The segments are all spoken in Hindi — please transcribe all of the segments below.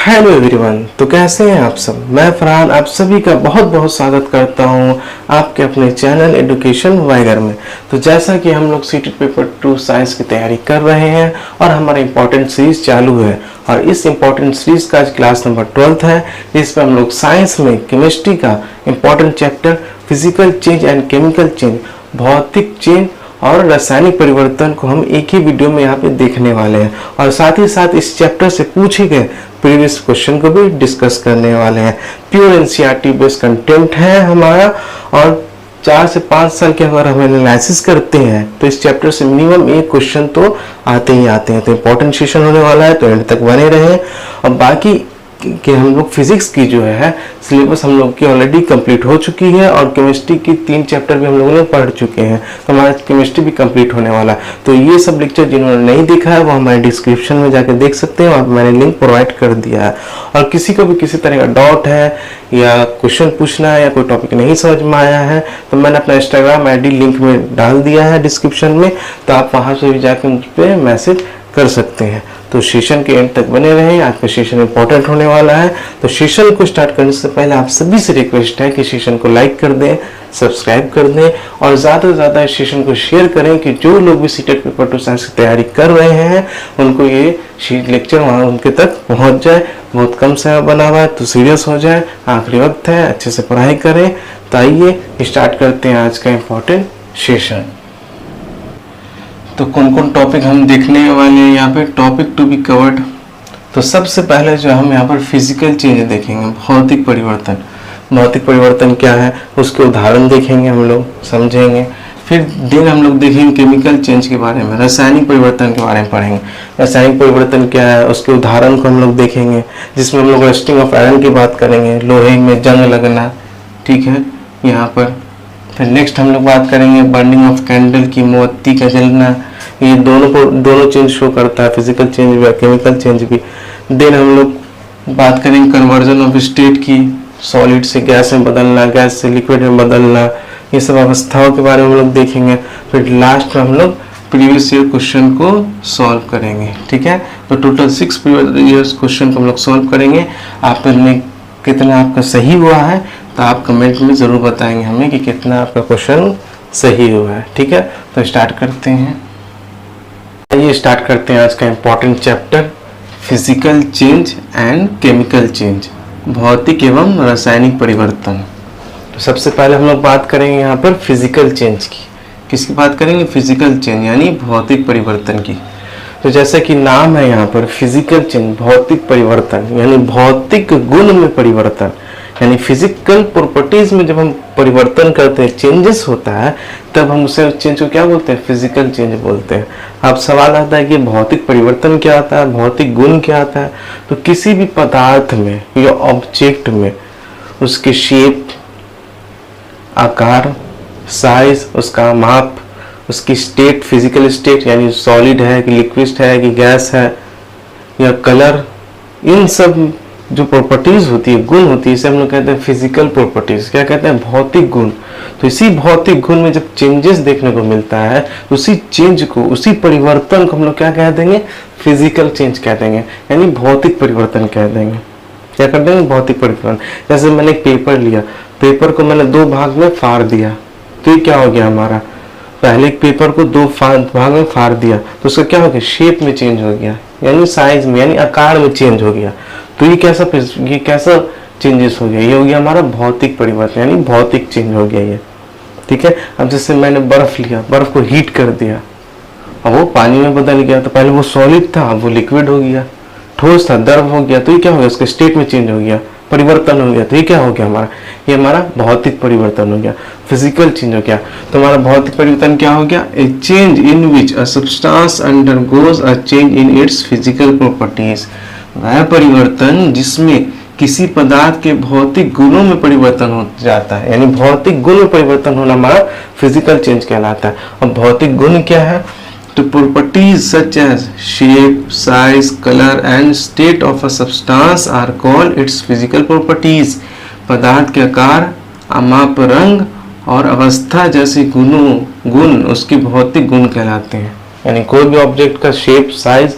Hello everyone. तो कैसे हैं आप सब। मैं फरहान आप सभी का बहुत बहुत स्वागत करता हूं आपके अपने चैनल एजुकेशन वाइगर में। तो जैसा कि हम लोग सीटेट पेपर 2 साइंस की तैयारी कर रहे हैं और हमारा इम्पोर्टेंट सीरीज चालू है और इस इम्पोर्टेंट सीरीज का आज क्लास नंबर 12 है। इस पर हम लोग साइंस में केमिस्ट्री का important chapter physical change and chemical change, भौतिक चेंज और रासायनिक परिवर्तन को हम एक ही वीडियो में यहाँ पे देखने वाले हैं और साथ ही साथ इस चैप्टर से पूछे गए प्रीवियस क्वेश्चन को भी डिस्कस करने वाले हैं। प्योर एनसीईआरटी बेस्ड कंटेंट है हमारा और 4 से 5 साल के अगर हम एनालिसिस करते हैं तो इस चैप्टर से मिनिमम एक क्वेश्चन तो आते ही आते हैं। तो इम्पोर्टेंट सेशन होने वाला है, तो एंड तक बने रहें। और बाकी कि हम लोग फिजिक्स की जो है सिलेबस हम लोग की ऑलरेडी कंप्लीट हो चुकी है और केमिस्ट्री की 3 चैप्टर भी हम लोगों ने पढ़ चुके हैं, तो हमारा केमिस्ट्री भी कंप्लीट होने वाला है। तो ये सब लेक्चर जिन्होंने नहीं देखा है वो हमारे डिस्क्रिप्शन में जाके देख सकते हैं, वहाँ पर मैंने लिंक प्रोवाइड कर दिया है। और किसी को भी किसी तरह का डाउट है या क्वेश्चन पूछना है या कोई टॉपिक नहीं समझ में आया है तो मैंने अपना इंस्टाग्राम ID लिंक में डाल दिया है डिस्क्रिप्शन में, तो आप वहाँ से भी जाके मुझ पर मैसेज कर सकते हैं। तो सेशन के एंड तक बने रहें, आज का सेशन इंपॉर्टेंट होने वाला है। तो सेशन को स्टार्ट करने से पहले आप सभी से रिक्वेस्ट है कि सेशन को लाइक कर दें, सब्सक्राइब कर दें और ज़्यादा से ज़्यादा इस सेशन को शेयर करें कि जो लोग भी सीटेट पेपर 2 साइंस की तैयारी कर रहे हैं उनको ये लेक्चर वहाँ उनके तक पहुँच जाए। बहुत कम समय बना हुआ है तो सीरियस हो जाए, आखिरी वक्त है, अच्छे से पढ़ाई करें। तो आइए स्टार्ट करते हैं आज का इम्पोर्टेंट सेशन। तो कौन कौन टॉपिक हम देखने वाले हैं यहाँ पे, टॉपिक टू बी कवर्ड। तो सबसे पहले जो हम यहाँ पर फिजिकल चेंज देखेंगे, भौतिक परिवर्तन। भौतिक परिवर्तन क्या है उसके उदाहरण देखेंगे, हम लोग समझेंगे। फिर दिन हम लोग देखेंगे केमिकल चेंज के बारे में, रासायनिक परिवर्तन के बारे में पढ़ेंगे। रासायनिक परिवर्तन क्या है उसके उदाहरण को हम लोग देखेंगे, जिसमें हम लोग रस्टिंग ऑफ आयरन की बात करेंगे, लोहे में जंग लगना, ठीक है यहाँ पर। फिर नेक्स्ट हम लोग बात करेंगे बर्निंग ऑफ कैंडल की, मोमबत्ती का जलना। ये दोनों चेंज शो करता है, फिजिकल चेंज भी और केमिकल चेंज भी। देन हम लोग बात करेंगे कन्वर्जन ऑफ स्टेट की, सॉलिड से गैस में बदलना, गैस से लिक्विड में बदलना, ये सब अवस्थाओं के बारे में हम लोग देखेंगे। फिर लास्ट में हम लोग प्रीवियस ईयर क्वेश्चन को सॉल्व करेंगे, ठीक है। तो टोटल 6 प्रीवियस ईयर क्वेश्चन को हम लोग सॉल्व करेंगे। आपने कितना आपका सही हुआ है तो आप कमेंट में ज़रूर बताएंगे हमें कि कितना आपका क्वेश्चन सही हुआ है, ठीक है। तो स्टार्ट करते हैं। ये स्टार्ट करते हैं आज का important chapter physical change and chemical change, भौतिक एवं रासायनिक परिवर्तन। तो सबसे पहले हम लोग बात करेंगे यहाँ पर फिजिकल चेंज की। किसकी बात करेंगे? फिजिकल चेंज यानी भौतिक परिवर्तन की। तो जैसा कि नाम है यहाँ पर फिजिकल चेंज, भौतिक परिवर्तन यानी भौतिक गुण में परिवर्तन, यानी फिजिकल प्रॉपर्टीज में जब हम परिवर्तन करते हैं, चेंजेस होता है, तब हम उसे चेंज को क्या बोलते हैं? फिजिकल चेंज बोलते हैं। अब सवाल आता है कि भौतिक परिवर्तन क्या आता है, भौतिक गुण क्या आता है। तो किसी भी पदार्थ में या ऑब्जेक्ट में उसके शेप, आकार, साइज, उसका माप, उसकी स्टेट, फिजिकल स्टेट यानी सॉलिड है कि लिक्विड है कि गैस है, या कलर, इन सब जो प्रॉपर्टीज होती है, गुण होती है, इसे हम लोग कहते हैं फिजिकल प्रॉपर्टीज। क्या कहते हैं? भौतिक गुण। तो इसी भौतिक गुण में जब चेंजेस देखने को मिलता है, उसी चेंज को, उसी परिवर्तन को हम लोग क्या कह देंगे? फिजिकल चेंज कह देंगे, यानी भौतिक परिवर्तन कह देंगे। क्या कर देंगे? भौतिक परिवर्तन। जैसे मैंने एक पेपर लिया, पेपर को मैंने 2 भाग में फाड़ दिया, तो ये क्या हो गया हमारा? पहले एक पेपर को 2 भाग में फाड़ दिया तो उसका क्या हो गया? शेप में चेंज हो गया, यानी साइज में, यानी आकार में चेंज हो गया। तो ये कैसा चेंजेस हो गया? ये हो गया हमारा भौतिक परिवर्तन, यानी भौतिक चेंज हो गया ये, ठीक है। अब जैसे मैंने बर्फ लिया, बर्फ को हीट कर दिया, अब वो पानी में बदल गया। तो पहले वो सॉलिड था, अब वो लिक्विड हो गया, ठोस था, द्रव हो गया। तो ये क्या हो गया? उसके स्टेट में चेंज हो गया, परिवर्तन हो गया। तो ये क्या हो गया हमारा? ये हमारा भौतिक परिवर्तन हो गया, फिजिकल चेंज हो गया। तो हमारा भौतिक परिवर्तन क्या हो गया? ए change in which a substance undergoes a change in its physical properties. वह परिवर्तन जिसमें किसी पदार्थ के भौतिक गुणों में परिवर्तन हो जाता है, यानी भौतिक गुण में परिवर्तन होना हमारा फिजिकल चेंज कहलाता है। अब भौतिक गुण क्या है? तो properties such as shape, size, colour and state of a substance are called its physical properties. पदार्थ के आकार, माप, रंग और अवस्था जैसे गुण उसके भौतिक गुण कहलाते हैं। यानी कोई भी ऑब्जेक्ट का शेप, साइज,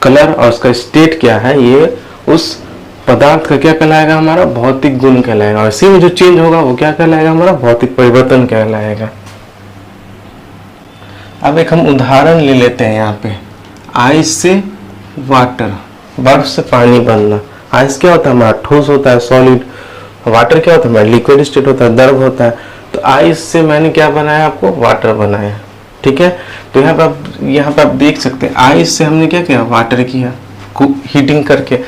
कलर और उसका स्टेट क्या है, ये उस पदार्थ का क्या कहलाएगा, हमारा भौतिक गुण कहलाएगा। और इसी में जो चेंज होगा वो क्या कहलाएगा, हमारा भौतिक परिवर्तन कहलाएगा। अब एक हम उदाहरण ले लेते हैं यहाँ पे, आइस से वाटर, बर्फ से पानी बनना। आइस क्या होता है, हमारा ठोस होता है, सॉलिड। वाटर क्या होता है, हमारा लिक्विड स्टेट होता है, द्रव होता है। तो आइस से मैंने क्या बनाया, आपको वाटर बनाया, ठीक है। तो यहाँ पे आप देख सकते हैं, आइस से हमने क्या किया, वाटर किया हीटिंग करके।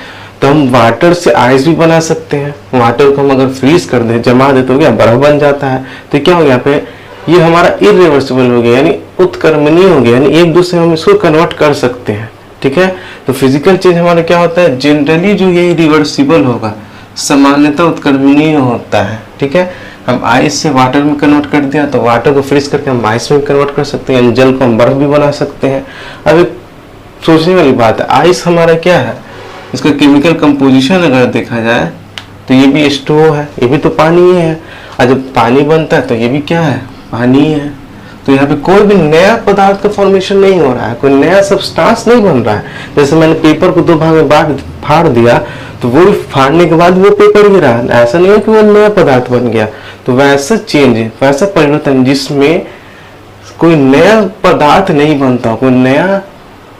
तो हम वाटर से आइस भी बना सकते हैं। वाटर को हम अगर फ्रीज कर दे, जमा दे, तो क्या बर्फ बन जाता है। तो क्या हो गया, यहाँ पे ये हमारा इरिवर्सिबल हो गया, यानी उत्क्रमणीय हो गया, यानी एक दूसरे में हम इसको कन्वर्ट कर सकते हैं, ठीक है। तो फिजिकल चेंज हमारा क्या होता है, जनरली जो ये रिवर्सिबल होगा, सामान्यतः उत्क्रमणीय होता है, ठीक है। हम आइस से वाटर में कन्वर्ट कर दिया, तो वाटर को फ्रीज करके हम आइस में कन्वर्ट कर सकते हैं, जल को हम बर्फ भी बना सकते हैं। अब एक सोचने वाली बात है, आइस हमारा क्या है, इसका केमिकल कंपोजिशन अगर देखा जाए तो ये भी H2O है, ये भी तो पानी ही है। और जब पानी बनता है तो ये भी क्या है, पानी ही है। तो यहाँ पे कोई भी नया पदार्थ का फॉर्मेशन नहीं हो रहा है, कोई नया सब्सटेंस नहीं बन रहा है। जैसे मैंने पेपर को 2 भाग में फाड़ दिया, तो वो फाड़ने के बाद वो पेपर ही रहा, ऐसा नहीं है कि वो नया पदार्थ बन गया। तो वैसा चेंज, वैसा परिवर्तन जिसमें कोई नया पदार्थ नहीं बनता, कोई नया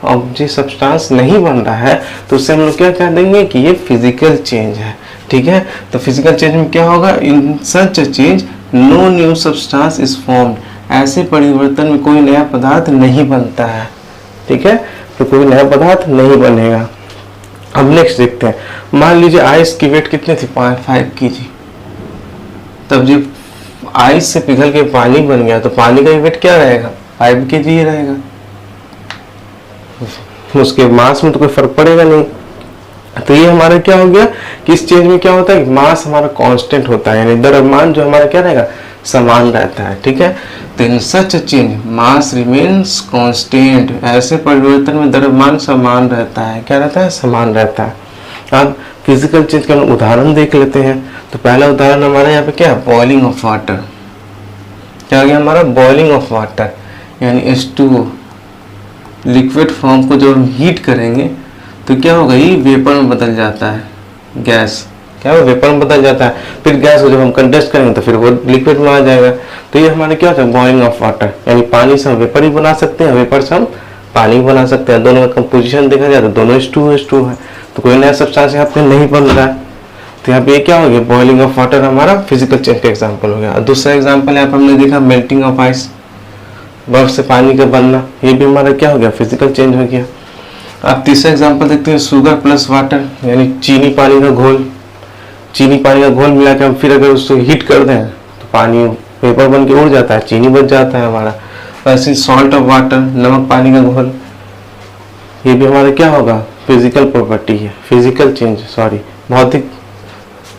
ऑब्जेक्ट सब्सटेंस नहीं बन रहा है, तो उससे हम लोग क्या कह देंगे कि ये फिजिकल चेंज है, ठीक है। तो फिजिकल चेंज में क्या होगा, in such a change no new substance is formed, ऐसे परिवर्तन में कोई नया पदार्थ नहीं बनता है, ठीक है। तो कोई नया पदार्थ नहीं बनेगा। अब नेक्स्ट देखते हैं, मान लीजिए आइस की वेट कितनी थी, 5 kg। तब जब आइस से पिघल के पानी बन गया, तो पानी का वेट क्या रहेगा, 5 kg ही रहेगा। उसके मास में तो कोई फर्क पड़ेगा नहीं। तो ये हमारा क्या हो गया कि इस चेंज में क्या होता है, मास हमारा कांस्टेंट होता है, यानी द्रव्यमान जो हमारा क्या रहेगा, समान रहता है, ठीक है। तो in such change mass remains constant, ऐसे परिवर्तन में द्रव्यमान समान रहता है, क्या रहता है, समान रहता है। अब फिजिकल चेंज का हम उदाहरण देख लेते हैं। तो पहला उदाहरण हमारा यहाँ पे क्या है, बॉइलिंग ऑफ वाटर। क्या हो गया हमारा, बॉइलिंग ऑफ वाटर, यानी H2O लिक्विड फॉर्म को जब हम हीट करेंगे तो क्या होगा, ये वेपर में बदल जाता है, गैस क्या है, वेपर में बदल जाता है। फिर गैस को जब हम कंडेंस करेंगे तो फिर वो लिक्विड में आ जाएगा। तो ये हमारे क्या होता है, बॉइलिंग ऑफ वाटर, यानी पानी से हम वेपर ही बना सकते हैं, वेपर से हम पानी बना सकते हैं। दोनों का कंपोजिशन देखा जाए तो दोनों H2O है, तो कोई नया सब्सटेंस यहाँ पे नहीं बन रहा है। तो यहाँ पे क्या हो गया, बॉइलिंग ऑफ वाटर हमारा फिजिकल चेंज का एग्जाम्पल हो गया। और दूसरा एग्जाम्पल यहाँ पे हमने देखा मेल्टिंग ऑफ आइस, बर्फ से पानी का बनना, ये भी हमारा क्या हो गया, फिजिकल चेंज हो गया। अब तीसरा एग्जांपल देखते हैं, शुगर प्लस वाटर, यानी चीनी पानी का घोल। चीनी पानी का घोल मिला के हम फिर अगर उसको हीट कर दें तो पानी वेपर बन के उड़ जाता है, चीनी बच जाता है हमारा। ऐसे सॉल्ट ऑफ वाटर, नमक पानी का घोल, ये भी हमारा क्या होगा, फिजिकल प्रॉपर्टी है, फिजिकल चेंज, सॉरी भौतिक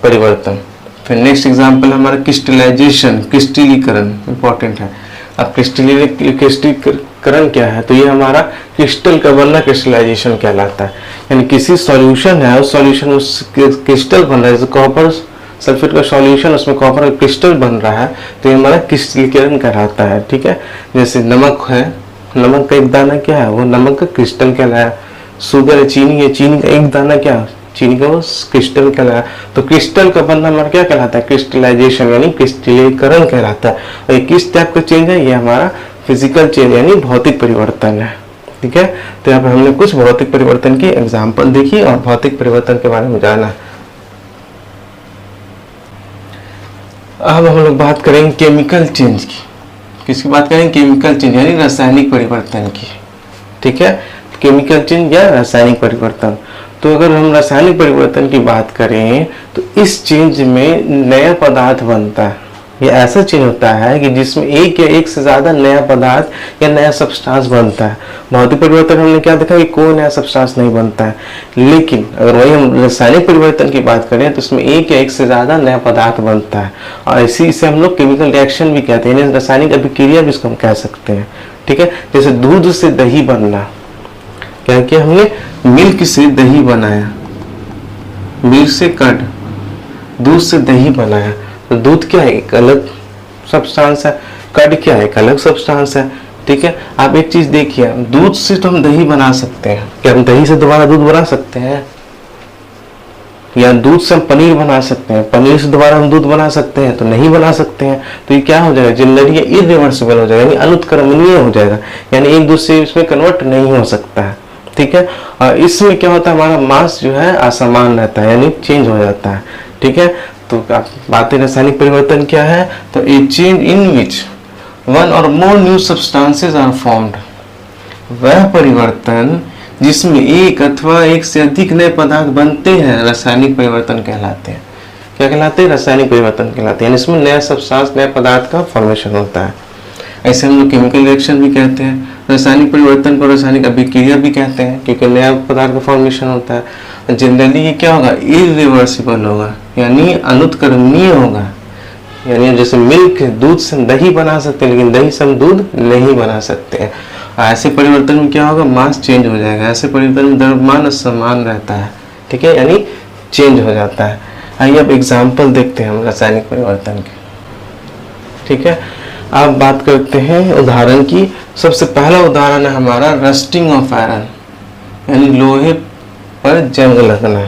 परिवर्तन। फिर नेक्स्ट एग्जांपल हमारा क्रिस्टलाइजेशन, क्रिस्टलीकरण इंपॉर्टेंट है। अब क्रिस्टलीकरण क्या है, तो ये हमारा क्रिस्टल का बनना क्रिस्टलाइजेशन कहलाता है। यानी किसी सॉल्यूशन है, उस सॉल्यूशन उस क्रिस्टल बन रहा है, जैसे कॉपर सल्फेट का सॉल्यूशन, उसमें कॉपर का क्रिस्टल बन रहा है, तो ये हमारा क्रिस्टलीकरण कहलाता है, ठीक है। जैसे नमक है, नमक का एक दाना क्या है, वो नमक का क्रिस्टल कहलाया। शुगर है, चीनी है, चीनी का एक दाना क्या, चीनी का वो क्रिस्टल कहलाया। तो क्रिस्टल का बनना हमारा क्या कहलाता है, क्रिस्टलाइजेशन, यानी क्रिस्टलीकरण कहलाता है। और ये किस टाइप का चेंज है, ये हमारा फिजिकल चेंज यानी भौतिक परिवर्तन है, ठीक है। तो यहाँ पे हमने कुछ भौतिक परिवर्तन की एग्जाम्पल देखी और भौतिक परिवर्तन के बारे में जाना। अब हम लोग बात करेंगे केमिकल चेंज की। किसकी बात करेंगे, केमिकल चेंज यानी रासायनिक परिवर्तन की, ठीक है। केमिकल चेंज या रासायनिक परिवर्तन। तो अगर हम रासायनिक परिवर्तन की बात करें तो इस चेंज में नया पदार्थ बनता है। ये ऐसा चेंज होता है कि जिसमें एक या एक से ज्यादा नया पदार्थ या नया सब्सटेंस बनता है। भौतिक परिवर्तन हमने क्या देखा कि कोई नया सब्सटेंस नहीं बनता है, लेकिन अगर वही हम रासायनिक परिवर्तन की बात करें तो इसमें एक या एक से ज्यादा नया पदार्थ बनता है। और इसे हम लोग केमिकल रिएक्शन भी कहते हैं, रासायनिक अभिक्रिया भी इसको हम कह सकते हैं, ठीक है। जैसे दूध से दही बनना, क्या किया हमने, मिल्क से दही बनाया, मिल्क से कर्ड, दूध से दही बनाया। तो दूध क्या है, एक अलग सब्सटेंस है, कर्ड क्या है, एक अलग सब्सटेंस है, ठीक है। आप एक चीज देखिए, दूध से तो हम दही बना सकते हैं, क्या हम दही से दोबारा दूध बना सकते हैं, या दूध से हम पनीर बना सकते हैं, पनीर से दोबारा हम दूध बना सकते हैं? तो नहीं बना सकते हैं। तो ये क्या हो जाएगा, जनरली ये इरिवर्सिबल हो जाएगा, यानी अनुत्क्रमणीय हो जाएगा, यानी एक दूसरे इसमें कन्वर्ट नहीं हो सकता है। ठीक है, और इसमें क्या होता है, हमारा मास जो है असमान रहता है, यानी चेंज हो जाता है। ठीक है, तो बात है रासायनिक परिवर्तन क्या है, तो ए change in which one or more new substances are formed, वह परिवर्तन जिसमें एक अथवा एक से अधिक नए पदार्थ बनते हैं रासायनिक परिवर्तन कहलाते हैं। क्या कहलाते हैं, रासायनिक परिवर्तन कहलाते हैं, यानी इसमें नया सब्सटेंस, नए पदार्थ का फॉर्मेशन होता है। ऐसे हम लोग केमिकल रिएक्शन भी कहते हैं, रासायनिक परिवर्तन को रासायनिक अभिक्रिया भी कहते हैं, क्योंकि नया पदार्थ का फॉर्मेशन होता है। जनरली ये क्या होगा, इरिवर्सिबल होगा, यानी अनुत्क्रमणीय होगा, यानी जैसे मिल्क, दूध से दही बना सकते हैं, लेकिन दही से हम दूध नहीं बना सकते हैं। ऐसे परिवर्तन में क्या होगा, मास चेंज हो जाएगा। ऐसे परिवर्तन में द्रव्यमान समान रहता है। ठीक है, यानी चेंज हो जाता है। आइए अब एग्जाम्पल देखते हैं हम रासायनिक परिवर्तन के। ठीक है, अब बात करते हैं उदाहरण की। सबसे पहला उदाहरण है हमारा रस्टिंग ऑफ आयरन, यानी लोहे पर जंग लगना।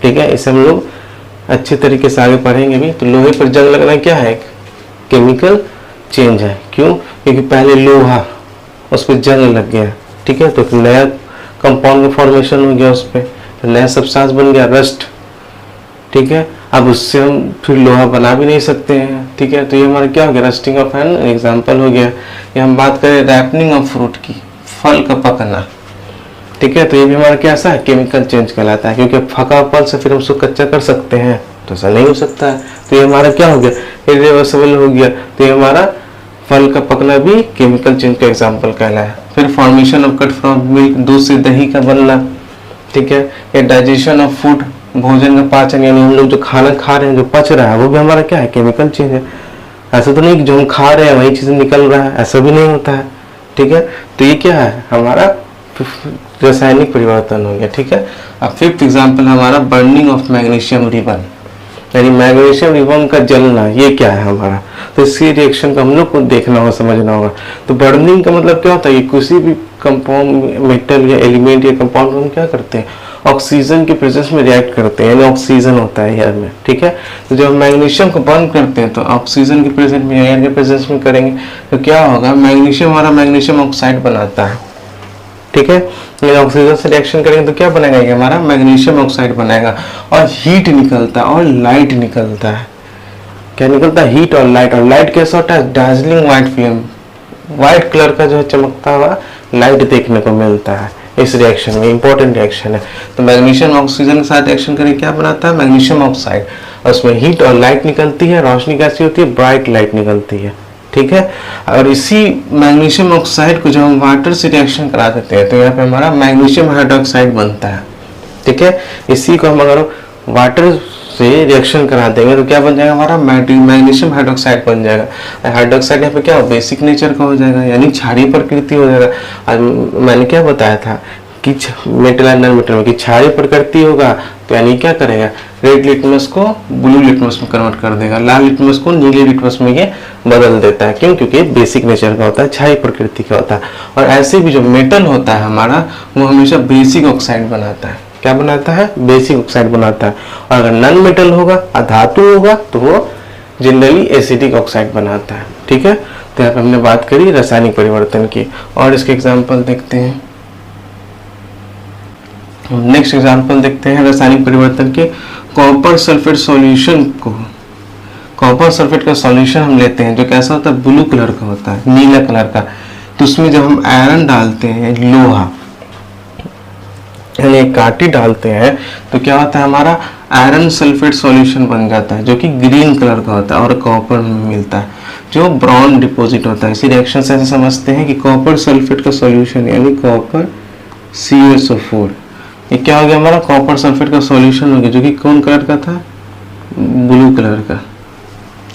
ठीक है, इसे हम लोग अच्छे तरीके से आगे पढ़ेंगे भी। तो लोहे पर जंग लगना क्या है, केमिकल चेंज है। क्यों, क्योंकि पहले लोहा, उस पर जंग लग गया। ठीक है, तो नया कंपाउंड का फॉर्मेशन हो गया, उस पर तो नया सब्सटेंस बन गया, रस्ट। ठीक है, अब उससे हम फिर लोहा बना भी नहीं सकते हैं। ठीक है, तो ये हमारा क्या हो गया, रस्टिंग ऑफ आयरन एग्जांपल हो गया। ये हम बात करें रैपनिंग ऑफ फ्रूट की, फल का पकना। ठीक है, तो ये भी हमारा कैसा है, केमिकल चेंज कहलाता है, क्योंकि पका फल से फिर हम उसको कच्चा कर सकते हैं, तो ऐसा नहीं हो सकता है। तो ये हमारा क्या हो गया, इरिवर्सिबल हो गया। तो ये हमारा फल का पकना भी केमिकल चेंज का एग्जाम्पल कहलाया। फिर formation of cut from milk, दूध से दही का बनना। ठीक है, ये डाइजेशन ऑफ फूड, भोजन का पाचन, यानी हम लोग जो खाना खा रहे हैं, जो पच रहा है, वो भी हमारा क्या है, केमिकल चेंज है। ऐसा तो नहीं कि जो हम खा रहे हैं वही चीज निकल रहा है, ऐसा भी नहीं होता है। ठीक है, तो ये क्या है, हमारा रासायनिक परिवर्तन हो गया। ठीक है, अब फिफ्थ एग्जाम्पल हमारा बर्निंग ऑफ मैग्नीशियम रिबन, यानी मैग्नीशियम रिबन का जलना। ये क्या है हमारा, तो इसकी रिएक्शन को हम लोग को देखना होगा, समझना होगा। तो बर्निंग का मतलब क्या होता है, किसी भी कंपाउंड, मेटल या एलिमेंट या कंपाउंड हम क्या करते हैं, ऑक्सीजन के प्रेजेंस में रिएक्ट करते हैं, यानी ऑक्सीजन होता है एयर में। ठीक है, तो जब मैग्नीशियम को बर्न करते हैं तो ऑक्सीजन के प्रेजेंस में, एयर के प्रेजेंस में करेंगे, तो क्या होगा, मैग्नीशियम, हमारा मैग्नीशियम ऑक्साइड बनाता है। ठीक है, ऑक्सीजन से रिएक्शन करेंगे तो क्या बनेगा, ये हमारा मैग्नीशियम ऑक्साइड बनेगा, और हीट निकलता है और लाइट निकलता है। क्या निकलता है, हीट और लाइट। और लाइट कैसा होता है, Darjeeling white flame, white colour का जो है चमकता हुआ लाइट देखने को मिलता है इस रिएक्शन में। इंपॉर्टेंट रिएक्शन है। तो मैग्नीशियम ऑक्सीजन के साथ रिएक्शन करें, क्या बनाता है, मैग्नीशियम ऑक्साइड, और उसमें हीट और लाइट निकलती है। रोशनी कैसी होती है, ब्राइट लाइट निकलती है। ठीक है, और इसी मैग्नीशियम ऑक्साइड को जब हम वाटर से रिएक्शन करा देते हैं तो यहाँ पे हमारा मैग्नीशियम हाइड्रोक्साइड बनता है। ठीक है, इसी को हम अगर वाटर से रिएक्शन करा देंगे तो क्या बन जाएगा, हमारा मैग्नीशियम हाइड्रोक्साइड बन जाएगा। हाइड्रोक्साइड यहाँ पे क्या, बेसिक नेचर का हो जाएगा, यानी क्षारीय प्रकृति हो जाएगा। और मैंने क्या बताया था कि मेटल एंड नॉन मेटल में कि क्षारीय प्रकृति होगा, तो यानी क्या करेगा, रेड लिटमस को ब्लू लिटमस में कन्वर्ट कर देगा, लाल लिटमस को नीले लिटमस में ये बदल देता है। क्यों, क्योंकि बेसिक नेचर का होता है, क्षारीय प्रकृति का होता है। और ऐसे भी जो मेटल होता है हमारा, वो हमेशा बेसिक ऑक्साइड बनाता है। क्या बनाता है, बेसिक ऑक्साइड बनाता है। और अगर नॉन मेटल होगा, अधातु होगा, तो वो जनरली एसिडिक ऑक्साइड बनाता है। ठीक है, तो यहाँ पे हमने बात करी रासायनिक परिवर्तन की, और इसके एग्जाम्पल देखते हैं। नेक्स्ट एग्जाम्पल देखते हैं रासायनिक परिवर्तन के। कॉपर सल्फेट सॉल्यूशन को, कॉपर सल्फेट का सॉल्यूशन हम लेते हैं, जो कैसा होता है, ब्लू कलर का होता है, नीला कलर का। तो उसमें जब हम आयरन डालते हैं, लोहा यानी कांटी डालते हैं, तो क्या होता है, हमारा आयरन सल्फेट सॉल्यूशन बन जाता है, जो कि ग्रीन कलर का होता है, और कॉपर में मिलता है जो ब्राउन डिपॉजिट होता है। इसी रिएक्शन से ऐसे समझते हैं कि कॉपर सल्फेट का सॉल्यूशन, यानी कॉपर CuSO4, ये क्या हो गया, हमारा कॉपर सल्फेट का सॉल्यूशन हो गया, जो कि कौन कलर का था, ब्लू कलर का।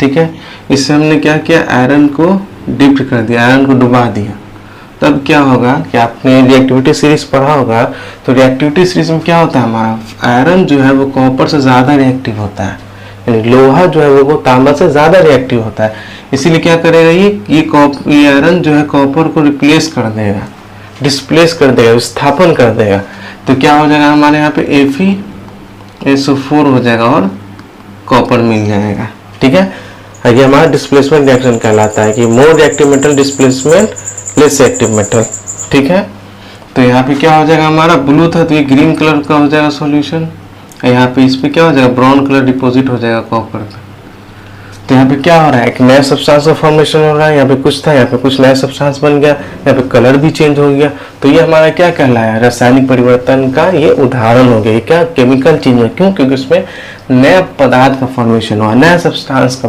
ठीक है, इससे हमने क्या किया, आयरन को डिप कर दिया, आयरन को डुबा दिया। तब क्या होगा कि आपने रिएक्टिविटी सीरीज पढ़ा होगा, तो रिएक्टिविटी सीरीज में क्या होता है, हमारा आयरन जो है वो कॉपर से ज्यादा रिएक्टिव होता है, यानी लोहा जो है वो तांबा से ज्यादा रिएक्टिव होता है। इसीलिए क्या करेगा, ये आयरन जो है कॉपर को रिप्लेस कर देगा, डिस्प्लेस कर देगा, विस्थापन कर देगा। तो क्या हो जाएगा हमारे यहाँ पे SO4 हो जाएगा और कॉपर मिल जाएगा। ठीक है, ये हमारा डिस्प्लेसमेंट रिएक्शन कहलाता है कि more reactive metal displacement less reactive metal. ठीक है, तो यहाँ पे क्या हो जाएगा, हमारा ब्लू था तो ये ग्रीन कलर का हो जाएगा सॉल्यूशन, यहाँ पे इस पे क्या हो जाएगा, ब्राउन कलर डिपॉजिट हो जाएगा कॉपर पे। तो यहाँ पे क्या हो रहा है, एक नया सब्सटेंस का फॉर्मेशन हो रहा है, यहाँ पे कुछ था, यहाँ पे कुछ नया सब्सटेंस बन गया, यहाँ पे कलर भी चेंज हो गया। तो ये हमारा क्या कहलाया, रासायनिक परिवर्तन का ये उदाहरण हो गया। ये क्या, केमिकल चेंज हुआ, क्यों, क्योंकि उसमें नया पदार्थ का फॉर्मेशन हुआ, नया सब्सटेंस का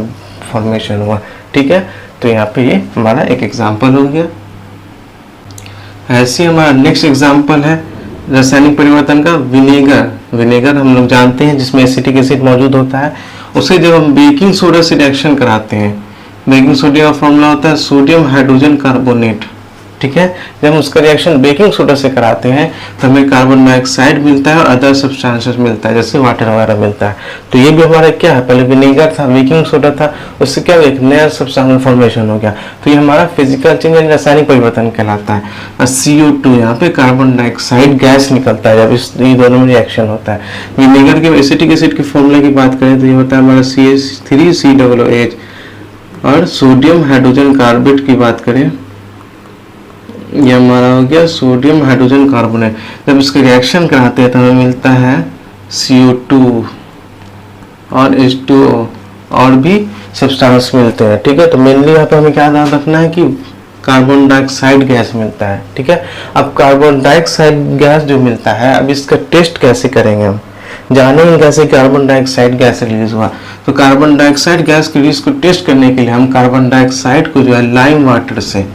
फॉर्मेशन हुआ। ठीक है, तो यहाँ पे ये हमारा एक एग्जाम्पल हो गया। ऐसे हमारा नेक्स्ट एग्जाम्पल है रासायनिक परिवर्तन का विनेगर। विनेगर हम लोग जानते हैं जिसमें एसिटिक एसिड मौजूद होता है, उसे जब हम बेकिंग सोडा से रिएक्शन कराते हैं, बेकिंग सोडा का फॉर्मूला होता है सोडियम हाइड्रोजन कार्बोनेट। ठीक है, जब हम उसका रिएक्शन बेकिंग सोडा से कराते हैं तो हमें कार्बन डाइऑक्साइड मिलता है और अदर सब्सटेंसेस मिलता है, जैसे वाटर वगैरह मिलता है। तो ये भी हमारा क्या है, पहले विनेगर था, बेकिंग सोडा था, उससे क्या एक नया सब्सटेंस फॉर्मेशन हो गया। तो ये हमारा फिजिकल चेंज यानी रासायनिक परिवर्तन कहलाता है। और CO2 यहाँ पे कार्बन डाइऑक्साइड गैस निकलता है जब ये दोनों में रिएक्शन होता है। विनेगर के एसिटिक एसिड के फॉर्मूले की बात करें तो ये होता है हमारा CH3COOH, और सोडियम हाइड्रोजन कार्बेट की बात करें ये हमारा हो गया सोडियम हाइड्रोजन कार्बोनेट। जब इसके रिएक्शन कराते हैं तो हमें मिलता है CO2 और H2O और भी सब्सटेंस मिलते हैं। ठीक है, तो मेनली यहाँ पे हमें क्या ध्यान रखना है कि कार्बन डाइऑक्साइड गैस मिलता है। ठीक है, अब कार्बन डाइऑक्साइड गैस जो मिलता है, अब इसका टेस्ट कैसे करेंगे, हम जानेंगे कैसे कार्बन डाइऑक्साइड गैस रिलीज हुआ। तो कार्बन डाइऑक्साइड गैस की रिलीज को टेस्ट करने के लिए हम कार्बन डाइऑक्साइड को जो है लाइम वाटर से,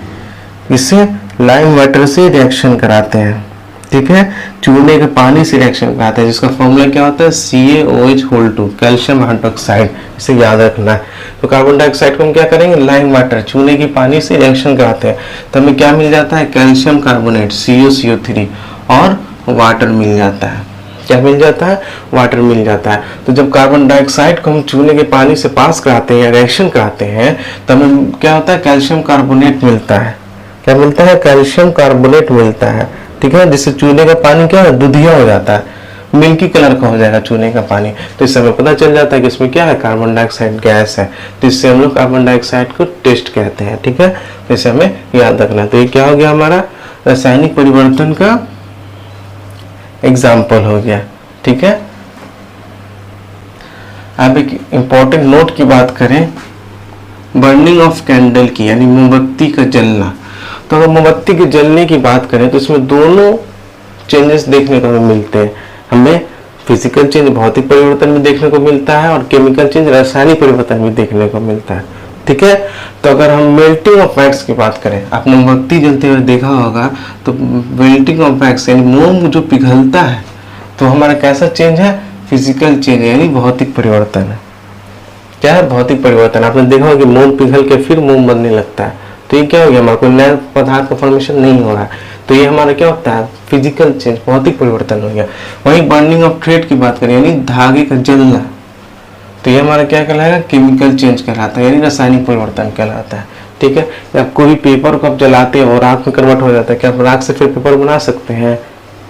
इससे लाइम वाटर से रिएक्शन कराते हैं। ठीक है, चूने के पानी से रिएक्शन कराते हैं, जिसका फॉर्मूला क्या होता है CaOH2, कैल्शियम हाइड्रोक्साइड, इसे याद रखना है। तो कार्बन डाइऑक्साइड को हम क्या करेंगे, लाइम वाटर, चूने के पानी से रिएक्शन कराते हैं तो हमें क्या मिल जाता है, कैल्शियम कार्बोनेट CaCO3 और वाटर मिल जाता है। क्या मिल जाता है, वाटर मिल जाता है। तो जब कार्बन डाइऑक्साइड को हम चूने के पानी से पास कराते हैं या रिएक्शन कराते हैं तो हमें क्या होता है, कैल्शियम कार्बोनेट मिलता है। क्या मिलता है, कैल्शियम कार्बोनेट मिलता है। ठीक है, जिससे चूने का पानी क्या है, दूधिया हो जाता है, मिल्की कलर का हो जाएगा चूने का पानी। तो इससे हमें पता चल जाता है कि इसमें क्या है, कार्बन डाइऑक्साइड गैस है। तो इससे हम लोग कार्बन डाइऑक्साइड को टेस्ट कहते हैं। ठीक है, तो इसे हमें याद रखना है। तो ये क्या हो गया, हमारा रासायनिक परिवर्तन का एग्जाम्पल हो गया। ठीक है, अब एक इंपॉर्टेंट नोट की बात करें, बर्निंग ऑफ कैंडल की, यानी मोमबत्ती का जलना। तो अगर मोमबत्ती के जलने की बात करें तो इसमें दोनों चेंजेस देखने को हमें मिलते हैं। हमें फिजिकल चेंज, भौतिक परिवर्तन भी देखने को मिलता है और केमिकल चेंज, रासायनिक परिवर्तन भी देखने को मिलता है। ठीक है, तो अगर हम मेल्टिंग ऑफ वैक्स की बात करें, आपने मोमबत्ती जलते हुए देखा होगा, तो मेल्टिंग ऑफ वैक्स यानी मोम जो पिघलता है तो हमारा कैसा चेंज है, फिजिकल चेंज यानी भौतिक परिवर्तन है। क्या है, भौतिक परिवर्तन। आपने देखा होगा कि मोम पिघल के फिर मोम बनने लगता है, तो ये क्या हो गया, हमारा कोई नया पदार्थ का फॉर्मेशन नहीं हो रहा है। तो ये हमारा क्या होता है, फिजिकल चेंज, भौतिक परिवर्तन हो गया। वहीं बर्निंग ऑफ थ्रेड की बात करें यानी धागे का जलना, तो ये हमारा क्या कहलाएगा, केमिकल चेंज कहलाता है, यानी रासायनिक परिवर्तन कहलाता है। ठीक है, या कोई पेपर को आप जलाते हैं और राख में कन्वर्ट हो जाता है, क्या आप राख से फिर पेपर बना सकते हैं,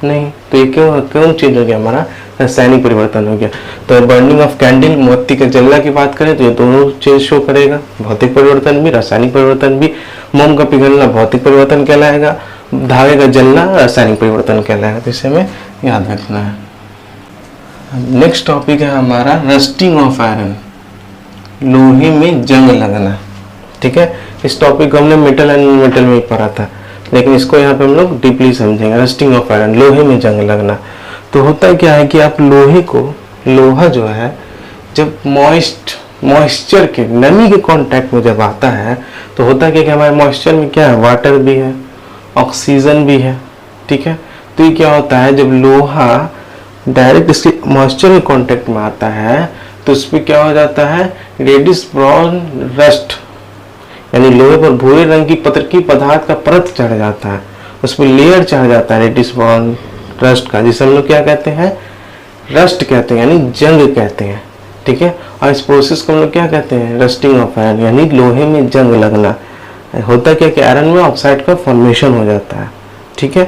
नहीं। तो ये क्यों चेंज हो गया, हमारा रासायनिक परिवर्तन हो गया। तो बर्निंग ऑफ कैंडल, मोमबत्ती के जलना की बात करें तो ये दोनों चेंज शो करेगा, भौतिक परिवर्तन भी, रासायनिक परिवर्तन भी। मोम का पिघलना भौतिक परिवर्तन कहलाएगा, धागे का जलना रासायनिक परिवर्तन कहलाएगा। तो इसे हमें याद रखना है। नेक्स्ट टॉपिक है हमारा रस्टिंग ऑफ आयरन, लोहे में जंग लगना। ठीक है, इस टॉपिक को हमने मेटल एंड नॉन मेटल में ही पढ़ा था, लेकिन इसको यहाँ पे हम लोग डीपली समझेंगे। रस्टिंग ऑफ आयरन, लोहे में जंग लगना। तो होता क्या है कि आप लोहे को, लोहा जो है जब मॉइस्चर के, नमी के कांटेक्ट में जब आता है तो होता क्या कि हमारे मॉइस्चर में क्या है, वाटर भी है, ऑक्सीजन भी है। ठीक है, तो ये क्या होता है, जब लोहा डायरेक्ट इसके मॉइस्चर के कांटेक्ट में आता है तो उस पर क्या हो जाता है, रेडिश ब्राउन रस्ट, यानी लोहे पर भूरे रंग की पत्रकी पदार्थ का परत चढ़ जाता है, उसमें लेयर चढ़ जाता है रेडिश ब्राउन रस्ट का, जिसे हम लोग क्या कहते हैं, रस्ट कहते हैं, यानी जंग कहते हैं। ठीक है, और इस प्रोसेस को हम लोग क्या कहते हैं, रस्टिंग ऑफ आयरन, यानी लोहे में जंग लगना। होता क्या कि आयरन में ऑक्साइड का फॉर्मेशन हो जाता है। ठीक है,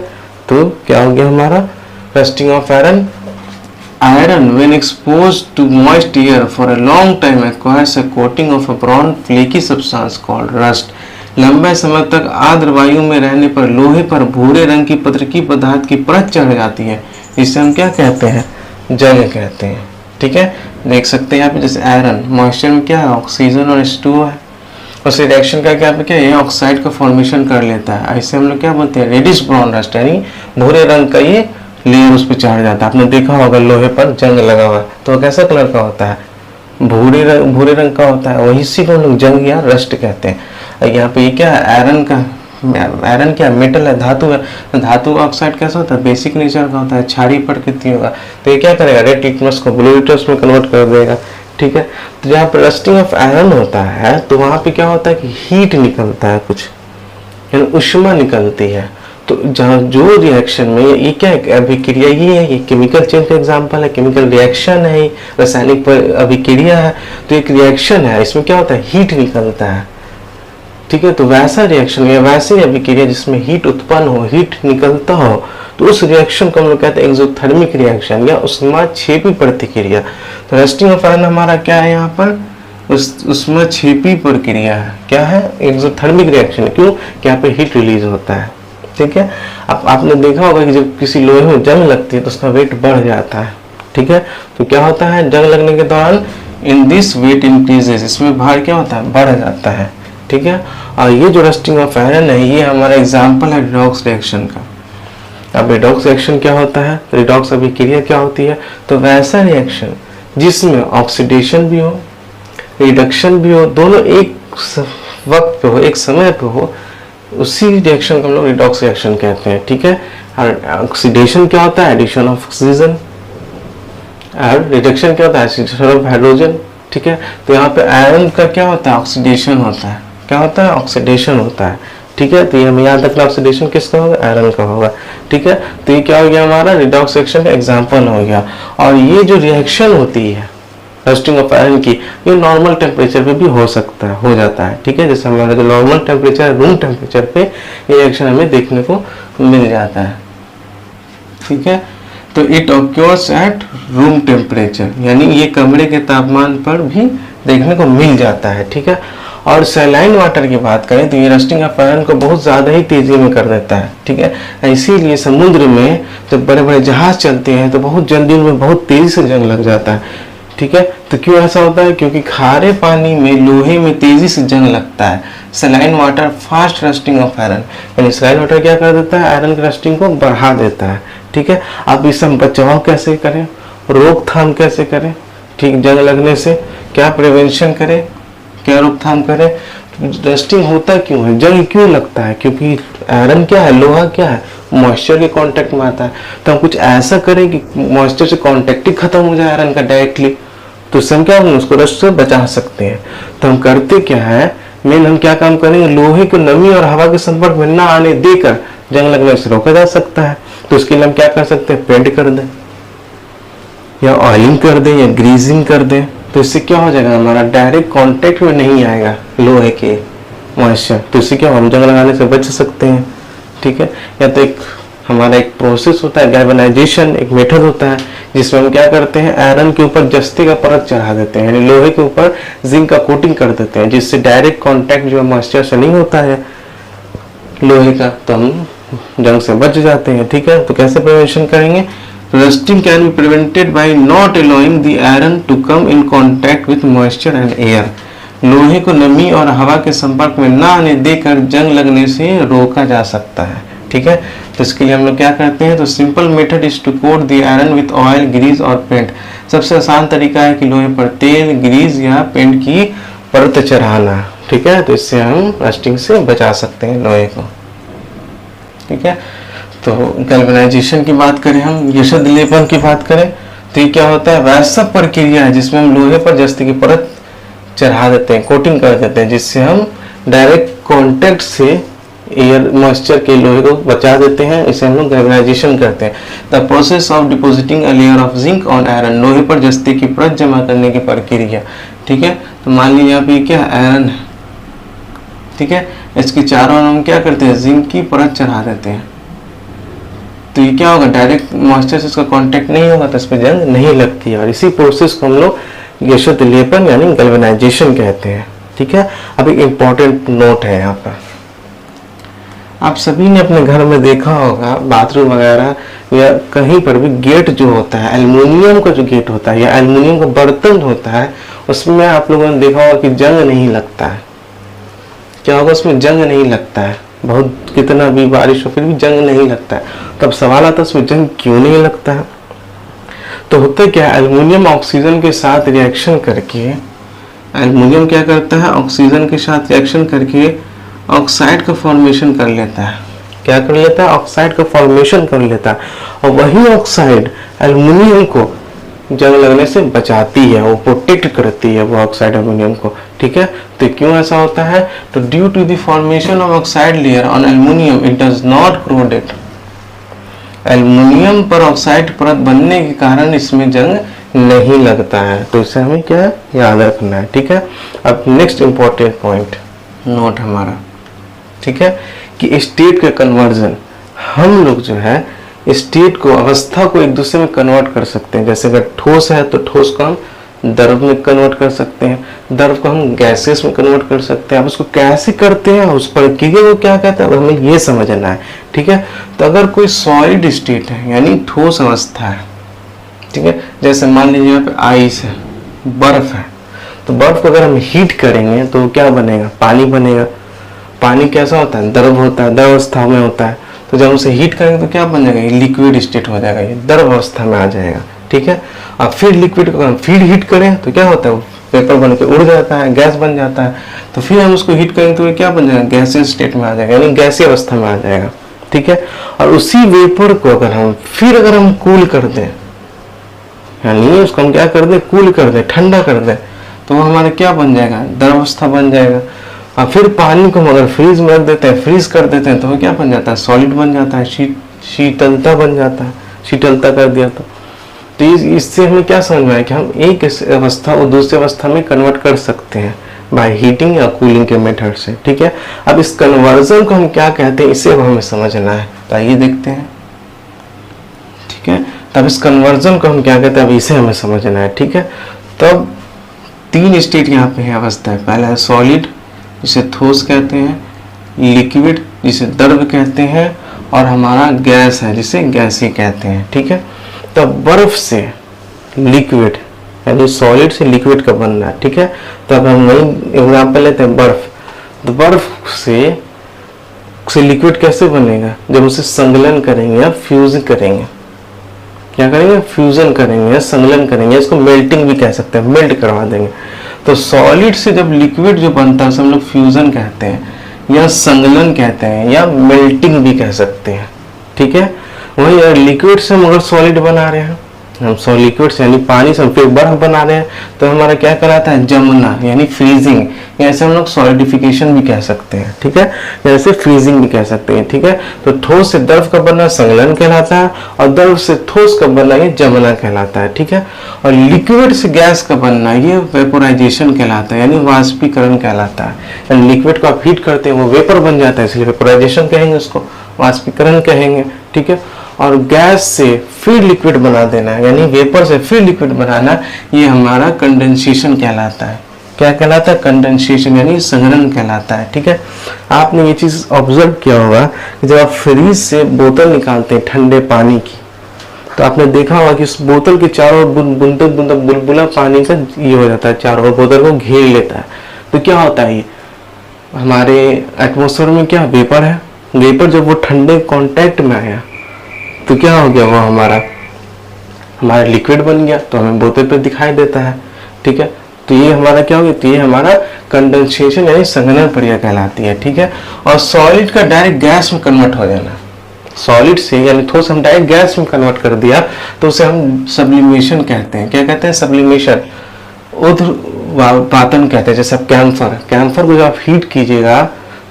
तो क्या हो गया हमारा, rusting of iron. Iron, when exposed to moist air for a long time, acquires a coating of a brown flaky substance called rust. लंबे समय तक आर्द्र वायु में रहने पर लोहे पर भूरे रंग की पत्रकी पदार्थ की परत चढ़ जाती है, जिसे हम क्या कहते हैं, जंग कहते हैं। ठीक है, देख सकते हैं यहाँ पे जैसे आयरन मॉइस्चर में क्या है, ऑक्सीजन और H2O है, उस रिएक्शन का क्या क्या है, ऑक्साइड का फॉर्मेशन कर लेता है। ऐसे हम लोग क्या बोलते हैं, रेडिश ब्राउन रस्ट, यानी भूरे रंग का ये लेयर उस पर चढ़ जाता है। आपने देखा होगा लोहे पर जंग लगा हुआ है तो कैसा कलर का होता है, भूरे रंग का होता है, वही इसी को हम लोग जंग या रस्ट कहते हैं। यहाँ पे ये क्या है, आयरन क्या मेटल है, धातु है। धातु का ऑक्साइड कैसा होता है, बेसिक नेचर का होता है, क्षारीय प्रकृति होगा, तो ये क्या करेगा, रेड लिटमस को ब्लू लिटमस में कन्वर्ट कर देगा। ठीक है, तो जहाँ पे रस्टिंग ऑफ आयरन होता है तो वहाँ पे क्या होता है कि हीट निकलता है, कुछ यानी उष्मा निकलती है। तो जहाँ जो रिएक्शन में ये क्या है, अभिक्रिया ही है, ये केमिकल चेंज का एग्जांपल है, केमिकल रिएक्शन है, रासायनिक अभिक्रिया है, तो एक रिएक्शन है, इसमें क्या होता है, हीट निकलता है। ठीक है, तो वैसा रिएक्शन या वैसी अभिक्रिया जिसमें हीट उत्पन्न हो, हीट निकलता हो, तो उस रिएक्शन को हम लोग कहते हैं एक्सोथर्मिक रिएक्शन या उष्माक्षेपी प्रतिक्रिया। तो रस्टिंग ऑफ आयरन हमारा क्या है, यहाँ पर उष्माक्षेपी प्रक्रिया है, क्या है, एक्सोथर्मिक रिएक्शन है। क्यों, कि यहाँ पे हीट रिलीज होता है। ठीक है, अब आपने देखा होगा कि जब किसी लोहे में जंग लगती है तो उसका वेट बढ़ जाता है। ठीक है, तो क्या होता है, जंग लगने के दौरान इन दिस वेट इंक्रीजेस, इसमें भार क्या होता है, बढ़ जाता है। ठीक है, और ये जो रस्टिंग ऑफ आयरन है ये हमारा एग्जाम्पल है रिडॉक्स रिएक्शन का। अब रिडॉक्स रिएक्शन क्या होता है, रिडॉक्स अभिक्रिया क्या होती है, तो वैसा रिएक्शन जिसमें ऑक्सीडेशन भी हो, रिडक्शन भी हो, दोनों एक वक्त पे हो, एक समय पे हो, उसी रिएक्शन को हम लोग रिडॉक्स रिएक्शन कहते हैं। ठीक है, और ऑक्सीडेशन क्या होता है, एडिशन ऑफ ऑक्सीजन, और रिडक्शन क्या होता है, एडिशन ऑफ हाइड्रोजन। ठीक है, तो यहाँ पे आयरन का क्या होता है, ऑक्सीडेशन होता है, क्या होता है, ऑक्सीडेशन होता है। ठीक है, तो ये हमें याद रखना, ऑक्सीडेशन किसका होगा, आयरन का होगा। ठीक है, तो ये क्या हो गया, हमारा रिडॉक्स रिएक्शन का एग्जाम्पल हो गया। और ये जो रिएक्शन होती है रस्टिंग ऑफ आयरन की, ये नॉर्मल टेम्परेचर पे भी हो सकता है, हो जाता है। ठीक है, जैसे हमारा जो नॉर्मल टेम्परेचर है, रूम टेम्परेचर पे ये रिएक्शन हमें देखने को मिल जाता है। ठीक है, तो it occurs eight room temperature, यानी ये कमरे के तापमान पर भी देखने को मिल जाता है। ठीक है, और सैलाइन वाटर की बात करें तो ये रस्टिंग ऑफ आयरन को बहुत ज़्यादा ही तेज़ी में कर देता है। ठीक है, इसीलिए समुद्र में जब बड़े बड़े जहाज चलते हैं तो बहुत जल्दी उनमें बहुत तेज़ी से जंग लग जाता है। ठीक है, तो क्यों ऐसा होता है, क्योंकि खारे पानी में लोहे में तेज़ी से जंग लगता है। Saline water fast rusting of iron, यानी सैलाइन वाटर क्या कर देता है, आयरन की रस्टिंग को बढ़ा देता है। ठीक है, अब इससे हम बचाव कैसे करें, रोकथाम कैसे करें, ठीक, जंग लगने से क्या प्रिवेंशन करें, क्या रोकथाम करें। रस्टिंग होता क्यों है, जंग क्यों लगता है, क्योंकि आयरन क्या है, लोहा क्या है, मॉइस्चर के कांटेक्ट में आता है। तो हम कुछ ऐसा करें कि मॉइस्चर से कांटेक्ट ही खत्म हो जाए आयरन का डायरेक्टली, तो उससे हम क्या होंगे, उसको रस्ट से बचा सकते हैं। तो हम करते क्या है, मेन हम क्या काम करेंगे, लोहे को नमी और हवा के संपर्क में ना आने देकर जंग लगने से रोका जा सकता है। तो उसके लिए हम क्या कर सकते हैं, पेंट कर दें या ऑयलिंग कर दें या ग्रीजिंग कर दें। तो इससे क्या हो जाएगा, हमारा डायरेक्ट कांटेक्ट में नहीं आएगा लोहे के मॉइस्चर, तो इससे क्या हम जंग लगाने से बच सकते हैं। ठीक है, या तो एक हमारा एक प्रोसेस होता है गैल्वेनाइजेशन, एक मेथड होता है जिसमें हम क्या करते हैं, आयरन के ऊपर जस्ते का परत चढ़ा देते हैं, यानी लोहे के ऊपर जिंक का कोटिंग कर देते हैं, जिससे डायरेक्ट कांटेक्ट जो है मॉइस्चर से नहीं होता है लोहे का, तो हम जंग से बच जाते हैं। ठीक है, तो कैसे प्रिवेंशन करेंगे, rusting can be prevented by not allowing the iron to come in contact with moisture and air. लोहे को नमी और हवा के संपर्क में ना आने देकर जंग लगने से रोका जा सकता है। ठीक है, तो इसके लिए हम लोग क्या करते हैं, तो simple method is to coat the iron with oil, grease और पेंट। सबसे आसान तरीका है कि लोहे पर तेल, ग्रीस या पेंट की परत चढ़ाना। ठीक है, तो इससे हम रस्टिंग से बचा सकते हैं लोहे को। ठीक है, तो गैल्वेनाइजेशन की बात करें, हम यशद लेपन की बात करें तो ये क्या होता है, वैसा प्रक्रिया है जिसमें हम लोहे पर जस्ते की परत चढ़ा देते हैं, कोटिंग कर देते हैं, जिससे हम डायरेक्ट कांटेक्ट से एयर मॉइस्चर के लोहे को बचा देते हैं। इसे हम लोग गैल्वेनाइजेशन करते हैं। The process of depositing a layer of zinc on iron, लोहे पर जस्ते की परत जमा करने की प्रक्रिया। ठीक है, तो मान लीजिए यहाँ पे क्या आयरन है, ठीक है, इसके चारों ओर हम क्या करते हैं, जिंक की परत चढ़ा देते हैं। तो ये क्या होगा, डायरेक्ट मॉइस्चर से इसका कांटेक्ट नहीं होगा तो इस पर जंग नहीं लगती है। और इसी प्रोसेस को हम लोग गैसियस लेपन यानी गैल्वेनाइजेशन कहते हैं। ठीक है, अब एक इम्पॉर्टेंट नोट है यहाँ पर, आप सभी ने अपने घर में देखा होगा बाथरूम वगैरह या कहीं पर भी गेट जो होता है, एल्युमिनियम का जो गेट होता है या एल्युमिनियम का बर्तन होता है, उसमें आप लोगों ने देखा होगा कि जंग नहीं लगता है। क्या होगा, उसमें जंग नहीं लगता है, बहुत कितना भी बारिश हो फिर भी जंग नहीं लगता है। तब सवाल आता है उसमें जंग क्यों नहीं लगता है। तो होता क्या है, एल्युमिनियम ऑक्सीजन के साथ रिएक्शन करके, एल्युमिनियम क्या करता है, ऑक्सीजन के साथ रिएक्शन करके ऑक्साइड का फॉर्मेशन कर लेता है। क्या कर लेता है, ऑक्साइड का फॉर्मेशन कर लेता है, और वही ऑक्साइड एल्युमिनियम को जंग लगने से बचाती है, वो प्रोटेक्ट करती है वो ऑक्साइड एल्युमिनियम को। ठीक है, तो क्यों ऐसा होता है, तो due to the formation of oxide layer on aluminium it does not corrode. Aluminium पर ऑक्साइड परत बनने के कारण इसमें जंग नहीं लगता है। तो इसे हमें क्या याद रखना है। ठीक है, अब नेक्स्ट इंपॉर्टेंट पॉइंट नोट हमारा, ठीक है, कि स्टेट का कन्वर्जन, हम लोग जो है स्टेट को, अवस्था को एक दूसरे में कन्वर्ट कर सकते हैं। जैसे अगर ठोस है तो ठोस को हम द्रव में कन्वर्ट कर सकते हैं, द्रव को हम गैसेस में कन्वर्ट कर सकते हैं। अब उसको कैसे करते हैं, उस पर वो क्या कहता है, हमें ये समझना है। ठीक है, तो अगर कोई सॉलिड स्टेट है यानी ठोस अवस्था है, ठीक है, जैसे मान लीजिए यहाँ पे आइस है, बर्फ है, तो बर्फ को अगर हम हीट करेंगे तो क्या बनेगा, पानी बनेगा। पानी कैसा होता है, द्रव होता है, द्रव अवस्था में होता है। तो जब उसे हीट करेंगे तो क्या बन जाएगा, ये लिक्विड स्टेट हो जाएगा, ये द्रव अवस्था में आ जाएगा। ठीक है, अब फिर लिक्विड को हम फिर हीट करें तो क्या होता है, वेपर बन के उड़ जाता है, गैस बन जाता है। तो फिर हम उसको हीट करेंगे तो ये क्या बन जाएगा, गैसीय स्टेट में आ जाएगा, यानी गैसीय अवस्था में आ जाएगा। ठीक है, और उसी वेपर को अगर हम कूल कर दें, यानी उसको हम क्या कर दें, कूल कर दें, ठंडा कर दें, तो वो हमारा क्या बन जाएगा, द्रव अवस्था बन जाएगा। और फिर पानी को हम अगर फ्रीज में रख देते हैं, फ्रीज कर देते हैं, तो वो क्या बन जाता है, सॉलिड बन जाता है, शीतलता बन जाता है, शीतलता कर दिया तो इससे हमें क्या समझ में आया कि हम एक अवस्था और दूसरी अवस्था में कन्वर्ट कर सकते हैं बाय हीटिंग या कूलिंग के मेथड से। ठीक है, अब इस कन्वर्जन को हम क्या कहते हैं, इसे हमें समझना है। तो आइए देखते हैं। ठीक है, तब इस कन्वर्जन को हम क्या कहते हैं, अब इसे हमें समझना है। ठीक है, तब तीन स्टेट यहाँ पे है अवस्था है। पहला है सॉलिड जिसे ठोस कहते हैं, लिक्विड जिसे द्रव कहते हैं, और हमारा गैस है जिसे गैसीय कहते हैं। ठीक है, तब बर्फ से लिक्विड यानी सॉलिड से लिक्विड का बनना है। ठीक है, तब हम वही एग्जाम्पल लेते हैं बर्फ। तो बर्फ से लिक्विड कैसे बनेगा, जब उसे संगलन करेंगे या फ्यूजन करेंगे। क्या करेंगे, फ्यूजन करेंगे या संगलन करेंगे, इसको मेल्टिंग भी कह सकते हैं, मेल्ट करवा देंगे। तो सॉलिड से जब लिक्विड जो बनता है उसे हम लोग फ्यूजन कहते हैं या संगलन कहते हैं या मेल्टिंग भी कह सकते हैं। ठीक है, वही अगर लिक्विड से हम अगर सॉलिड बना रहे हैं, हम लिक्विड से यानी पानी से हम फिर बर्फ बना रहे हैं, तो हमारा क्या कहलाता है, जमना यानी फ्रीजिंग, ऐसे हम लोग सॉलिडिफिकेशन भी कह सकते हैं। ठीक है, जैसे फ्रीजिंग भी कह सकते हैं। ठीक है, तो ठोस से द्रव का बनना संगलन कहलाता है, और द्रव से ठोस का बनना ये जमना कहलाता है। ठीक है, और लिक्विड से गैस का बनना ये वेपोराइजेशन कहलाता है, यानी वाष्पीकरण कहलाता है। लिक्विड को आप हीट करते हैं वो वेपर बन जाता है, इसलिए वेपोराइजेशन कहेंगे, उसको वाष्पीकरण कहेंगे। ठीक है, और गैस से फिर लिक्विड बना देना यानी वेपर से फिर लिक्विड बनाना, ये हमारा कंडेंसेशन कहलाता है। क्या कहलाता है, कंडेंसेशन यानी संघनन कहलाता है। ठीक है, आपने ये चीज ऑब्जर्व किया होगा कि जब आप फ्रीज से बोतल निकालते हैं ठंडे पानी की, तो आपने देखा होगा कि उस बोतल के चारों बूंदा बुलबुला पानी का ये हो जाता है, चारों ओर बोतल को घेर लेता है। तो क्या होता है, ये हमारे एटमॉस्फेयर में क्या वेपर है, वेपर जब वो ठंडे कांटेक्ट में आया तो क्या हो गया, वो हमारा लिक्विड बन गया, तो हमें बोतल पे दिखाई देता है। ठीक है, तो ये हमारा क्या हो गया, तो ये हमारा कंडेंसेशन यानी संघनन प्रक्रिया कहलाती है। ठीक है, और सॉलिड का डायरेक्ट गैस में कन्वर्ट हो जाना, सॉलिड से यानी ठोस हम डायरेक्ट गैस में कन्वर्ट कर दिया तो उसे हम सब्लिमेशन कहते हैं। क्या कहते हैं, सब्लिमेशन, ऊर्ध्वपातन कहते हैं। जैसे आप कैम्फर को जब आप हीट कीजिएगा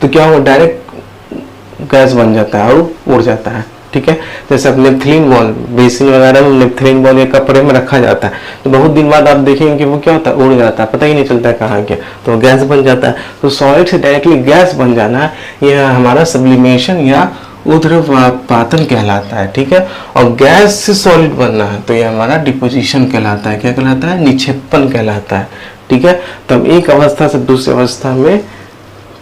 तो क्या होगा, डायरेक्ट गैस बन जाता है और उड़ जाता है। ठीक है, जैसे अब नेपथलीन बॉल, बेसिन वगैरह में नेपथलीन बॉल एक कपड़े में रखा जाता है, तो बहुत दिन बाद आप देखेंगे कि वो क्या होता है, उड़ जाता है, पता ही नहीं चलता है कहाँ गया, तो गैस बन जाता है। तो सॉलिड से डायरेक्टली गैस बन जाना ये हमारा सब्लिमेशन या ऊर्ध्वपातन कहलाता है, ठीक है। और गैस से सॉलिड बनना है तो ये हमारा डिपोजिशन कहलाता है। क्या कहलाता है? निक्षेपण कहलाता है, ठीक है। तो हम एक अवस्था से दूसरी अवस्था में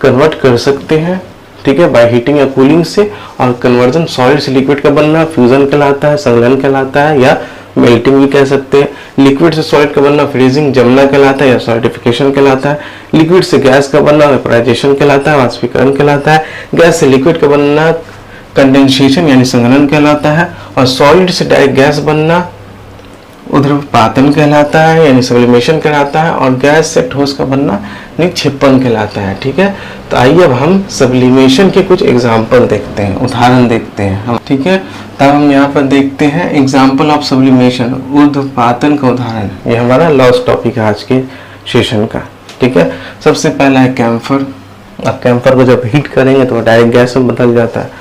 कन्वर्ट कर सकते हैं, ठीक है, बाय हीटिंग या कूलिंग से। और कन्वर्जन सॉलिड से लिक्विड का बनना फ्यूजन कहलाता है, संघनन कहलाता है, या मेल्टिंग भी कह सकते हैं। लिक्विड से सॉलिड का बनना फ्रीजिंग जमना कहलाता है या सॉलिडिफिकेशन कहलाता है। लिक्विड से गैस का बनना वेपराइजेशन कहलाता है, वाष्पीकरण कहलाता है। गैस से लिक्विड का बनना कंडेंसेशन यानी संघनन कहलाता है। और सॉलिड से डायरेक्ट गैस बनना ऊर्ध्वपातन कहलाता है यानी सब्लिमेशन कहलाता है। और गैस से ठोस का बनना निक्षेपण कहलाता है, ठीक है। तो आइए अब हम सब्लिमेशन के कुछ एग्जाम्पल देखते हैं, उदाहरण देखते हैं हम, ठीक है। तब हम यहाँ पर देखते हैं एग्जाम्पल ऑफ सब्लिमेशन, ऊर्ध्वपातन का उदाहरण। ये हमारा लास्ट टॉपिक है आज के सेशन का, ठीक है। सबसे पहला है कैम्फर। अब कैम्फर को जब हीट करेंगे तो डायरेक्ट गैस में बदल जाता है,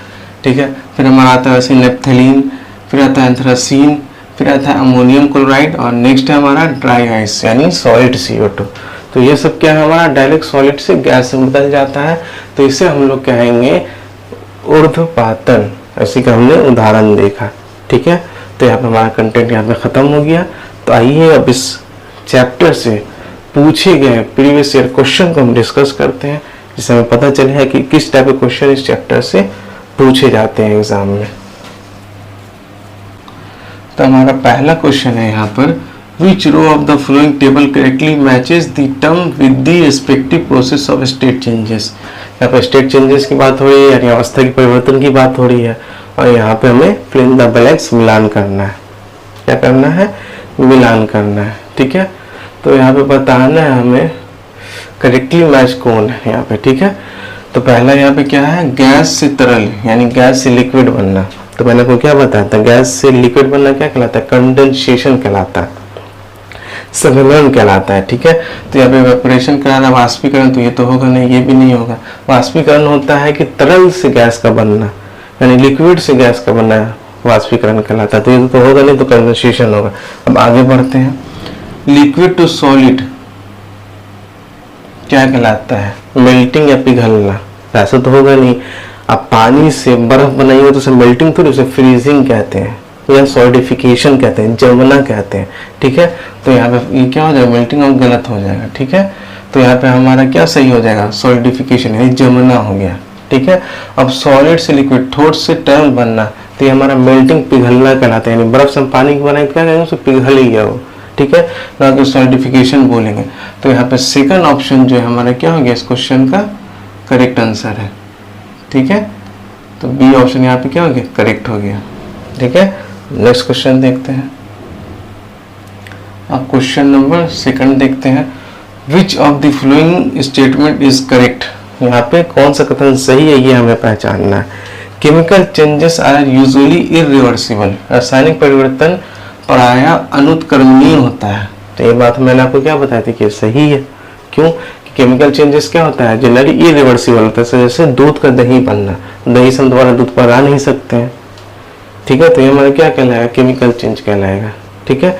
ठीक है। फिर हमारा आता है वैसे नेप्थलीन, फिर आता है एंथ्रासीन, फिर आता है अमोनियम क्लोराइड, और नेक्स्ट है हमारा ड्राई आइस यानी सॉलिड CO2। तो ये सब क्या है? हमारा डायरेक्ट सॉलिड से गैस में बदल जाता है, तो इसे हम लोग कहेंगे ऊर्ध्वपातन। इसी का हमने उदाहरण देखा, ठीक है। तो यहाँ पे हमारा कंटेंट यहाँ पे खत्म हो गया। तो आइए अब इस चैप्टर से पूछे गए प्रीवियस ईयर क्वेश्चन को हम डिस्कस करते हैं, जिससे हमें पता चले कि किस टाइप के क्वेश्चन इस चैप्टर से पूछे जाते हैं एग्जाम में। तो हमारा पहला क्वेश्चन है यहाँ पर, Which row of the following table correctly matches the term with the respective process of state changes? यहाँ पे स्टेट चेंजेस की बात हो रही है यानी अवस्था की परिवर्तन की बात हो रही है, और यहाँ पे हमें fill in the blanks मिलान करना है। क्या करना है? मिलान करना है, ठीक है। तो यहाँ पे बताना है हमें करेक्टली मैच कौन है यहाँ पे, ठीक है। तो पहला यहाँ पे क्या है? गैस से तरल यानी गैस से लिक्विड बनना। तो मैंने आपको क्या बताया था? गैस से लिक्विड बनना क्या कहलाता है? कंडेंसेशन कहलाता है, संघनन कहलाता है, ठीक है। तो यहाँ पे इवेपोरेशन कराना, वाष्पीकरण, तो ये तो होगा नहीं, ये भी नहीं होगा। वाष्पीकरण होता है कि तरल से गैस का बनना यानी लिक्विड से गैस का बनना वाष्पीकरण कहलाता है, तो ये तो होगा नहीं, तो कंडेंसेशन होगा। अब आगे बढ़ते हैं। लिक्विड टू सॉलिड क्या कहलाता है? मेल्टिंग या पिघलना। ऐसा तो होगा नहीं। अब पानी से बर्फ बनाइए तो उसे मेल्टिंग थोड़ी, उसे फ्रीजिंग कहते हैं या सॉलिडिफिकेशन कहते हैं, जमना कहते हैं, ठीक है। तो यहाँ पे ये क्या हो जाएगा? मेल्टिंग और गलत हो जाएगा, ठीक है। तो यहाँ पे हमारा क्या सही हो जाएगा? सॉलिडिफिकेशन यानी जमना हो गया, ठीक है। अब सॉलिड से लिक्विड, ठोस से तरल बनना, तो ये हमारा मेल्टिंग पिघलना कहलाता है, यानी बर्फ से हम पानी बनाए क्या कहेंगे? उसे पिघल ही गया वो, ठीक है, ना कि सॉलिडिफिकेशन बोलेंगे। तो यहाँ पे सेकंड ऑप्शन जो है हमारा क्या हो गया? इस क्वेश्चन का करेक्ट आंसर है, ठीक है। तो बी ऑप्शन यहाँ पे क्या हो गया? करेक्ट हो गया, ठीक है। नेक्स्ट क्वेश्चन देखते हैं। अब क्वेश्चन नंबर सेकंड देखते हैं। विच of the following statement is correct? यहाँ पे कौन सा कथन सही है ये हमें पहचानना है। Chemical changes are usually irreversible. रासायनिक परिवर्तन प्रायः अनुत्क्रमणीय होता है। तो ये बात मैंने आपको क्या बताई थी कि सही है। क्यों? कि केमिकल चेंजेस क्या होता है? जनरली इरिवर्सिबल होता है। जैसे दूध का दही बनना, दही से हम दोबारा दूध पर आ नहीं सकते हैं, ठीक है। तो ये हमारा क्या कहलाएगा? केमिकल चेंज कहलाएगा, ठीक है।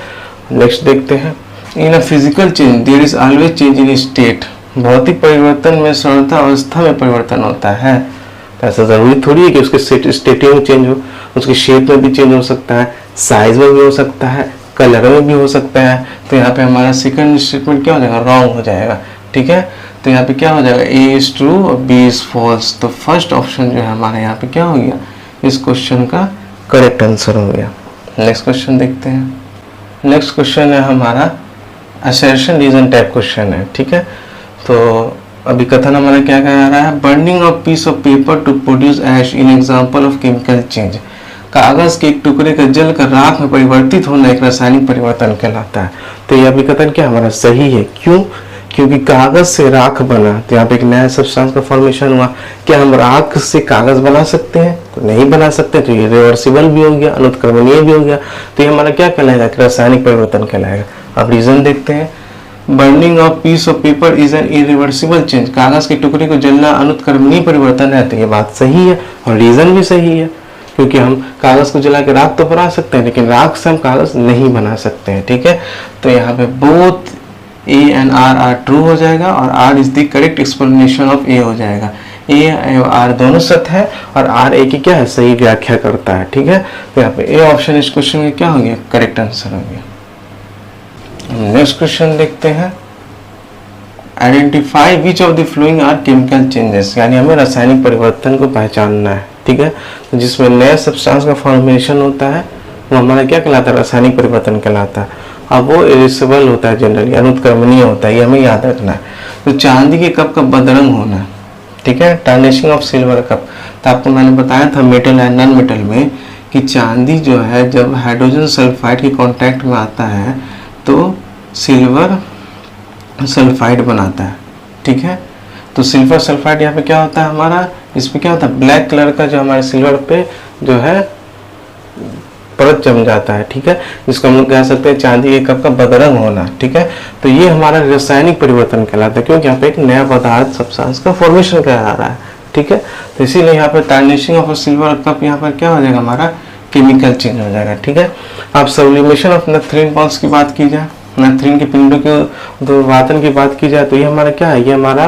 नेक्स्ट देखते हैं। In a physical change there is always change in state. भौतिक परिवर्तन में सर्वथा अवस्था में परिवर्तन होता है। तो ऐसा जरूरी थोड़ी है कि उसके स्टेट में चेंज हो, उसके शेप में भी चेंज हो सकता है, साइज में भी हो सकता है, कलर में भी हो सकता है। तो यहाँ पे हमारा सेकंड स्टेटमेंट क्या हो जाएगा? रॉन्ग हो जाएगा, ठीक है। तो यहाँ पे क्या हो जाएगा? ए इज ट्रू और बी इज फॉल्स। तो फर्स्ट ऑप्शन जो है हमारा यहाँ पे क्या हो गया? इस क्वेश्चन का करेक्ट आंसर हो गया। नेक्स्ट क्वेश्चन देखते हैं। नेक्स्ट क्वेश्चन है हमारा असर्शन रीजन टाइप क्वेश्चन है, ठीक है। तो अभी कथन हमारा क्या कह रहा है? Burning of piece of paper to produce ash in example of chemical change. कागज के एक टुकड़े का जल कर राख में परिवर्तित होना एक रासायनिक परिवर्तन कहलाता है। तो यह अभी कथन क्या हमारा सही है। क्यों? क्योंकि कागज से राख बना, तो यहाँ पे एक नया सब्सटेंस का फॉर्मेशन हुआ। क्या हम राख से कागज बना सकते हैं? तो नहीं बना सकते। तो ये रिवर्सिबल भी हो गया, अनुत्क्रमणीय भी हो गया। तो ये हमारा क्या कहलाएगा? रासायनिक परिवर्तन कहलाएगा। अब रीजन देखते हैं। Burning of piece of paper is an irreversible change. कागज के टुकड़े को जलना अनुत्क्रमणीय परिवर्तन है। तो ये बात सही है और रीजन भी सही है, क्योंकि हम कागज को जला के राख तो बना सकते हैं, लेकिन राख से हम कागज नहीं बना सकते हैं, ठीक है। तो यहाँ पे both A and R are true हो जाएगा और R is the correct explanation of A हो जाएगा। ए और आर दोनों सत्य है और आर ए की क्या है, सही व्याख्या करता है। ठीक है, तो यहाँ पे ए ऑप्शन इस क्वेश्चन में क्या हो गया, करेक्ट आंसर हो गया। नेक्स्ट क्वेश्चन देखते हैं, identify which of the following are chemical changes, यानी हमें रासायनिक परिवर्तन को पहचानना है। ठीक है, तो जिसमें नया सब्सटेंस का फॉर्मेशन होता है वो हमारा क्या कहलाता है, रासायनिक परिवर्तन कहलाता है। अब वो इरिसिबल होता है, जनरली अनुत्क्रमणीय होता है, ये हमें याद रखना है। तो चांदी के कप का बदरंग होना, ठीक है, टार्निशिंग ऑफ सिल्वर कप। तो आपको मैंने बताया था मेटल एंड नॉन मेटल में कि चांदी जो है जब हाइड्रोजन सल्फाइड के कांटेक्ट में आता है तो सिल्वर सल्फाइड बनाता है। ठीक है, तो सिल्वर सल्फाइड यहाँ पे क्या होता है हमारा, इसमें क्या होता है, ब्लैक कलर का जो हमारे सिल्वर पे जो है परत जम जाता है। ठीक है, जिसको हम लोग कह सकते हैं चांदी के कप का बदरंग होना। ठीक है, तो ये हमारा रासायनिक परिवर्तन कहलाता है, क्योंकि यहाँ पे एक नया पदार्थ सब्सटेंस का फॉर्मेशन करा रहा है। ठीक है, तो इसीलिए यहाँ पे टार्निशिंग ऑफ सिल्वर कप यहाँ पर क्या हो जाएगा, हमारा केमिकल चेंज हो जाएगा। ठीक है, अब सब्लिमेशन ऑफ नैपथलीन बॉल्स की बात की जाए, नैपथलीन के पिंडों के उद्घाटन की बात की जाए, तो ये हमारा क्या है, ये हमारा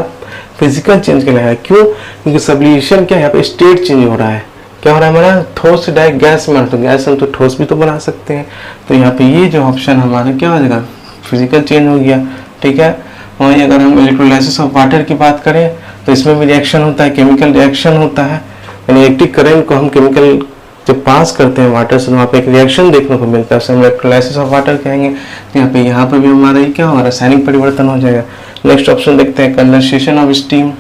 फिजिकल चेंज कहलाएगा। क्यों, क्योंकि सब्लिमेशन क्या है, यहाँ पे स्टेट चेंज हो रहा है। क्या हो रहा है हमारा, ठोस से डायरेक्ट गैस में, तो गैस हम तो ठोस भी तो बना सकते हैं। तो यहाँ पे ये जो ऑप्शन हमारा क्या हो जाएगा, फिजिकल चेंज हो गया। ठीक है, वहीं अगर हम इलेक्ट्रोलाइसिस ऑफ वाटर की बात करें तो इसमें भी रिएक्शन होता है, केमिकल रिएक्शन होता है, यानी इलेक्ट्रिक करंट को हम केमिकल जब पास करते हैं वाटर से तो वहाँ पे एक रिएक्शन देखने को मिलता है, उसे हम इलेक्ट्रोलाइसिस ऑफ वाटर कहेंगे। तो यहाँ पे भी हमारा ये क्या होगा, रासायनिक परिवर्तन हो जाएगा। नेक्स्ट ऑप्शन देखते हैं, कंडेंसेशन ऑफ स्टीम,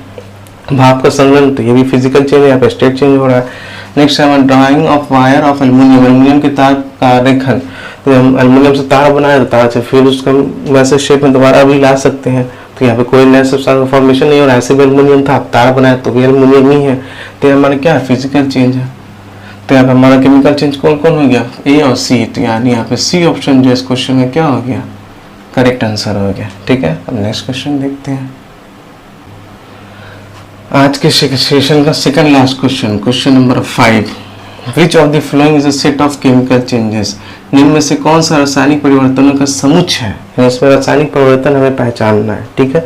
भाप का संघनन, तो ये भी फिजिकल चेंज है, यहाँ पे स्टेट चेंज हो रहा है। नेक्स्ट है drying of wire of aluminium, aluminium के तार का रेखन, तो हम एल्युमिनियम से तार बनाए तो तार से फिर उसको वैसे शेप में दोबारा भी ला सकते हैं। तो यहाँ पे कोई नया सब्सटेंस का फॉर्मेशन नहीं हो रहा है, ऐसे भी एल्युमिनियम था, तार बनाए तो भी एल्युमिनियम ही है। तो ये हमारा क्या है, फिजिकल चेंज है। तो यहाँ पे हमारा केमिकल चेंज कौन कौन हो गया, ए और सी। तो यानी यहाँ पे सी ऑप्शन जो इस क्वेश्चन में क्या हो गया, करेक्ट आंसर हो गया। ठीक है, अब नेक्स्ट क्वेश्चन देखते हैं, आज के सेशन का second last question, question number 5, which of the following is a set of chemical changes, निम्न में से कौन सा रासायनिक परिवर्तनों का समुच्चय है, इसमें रासायनिक परिवर्तन हमें पहचानना है। ठीक है,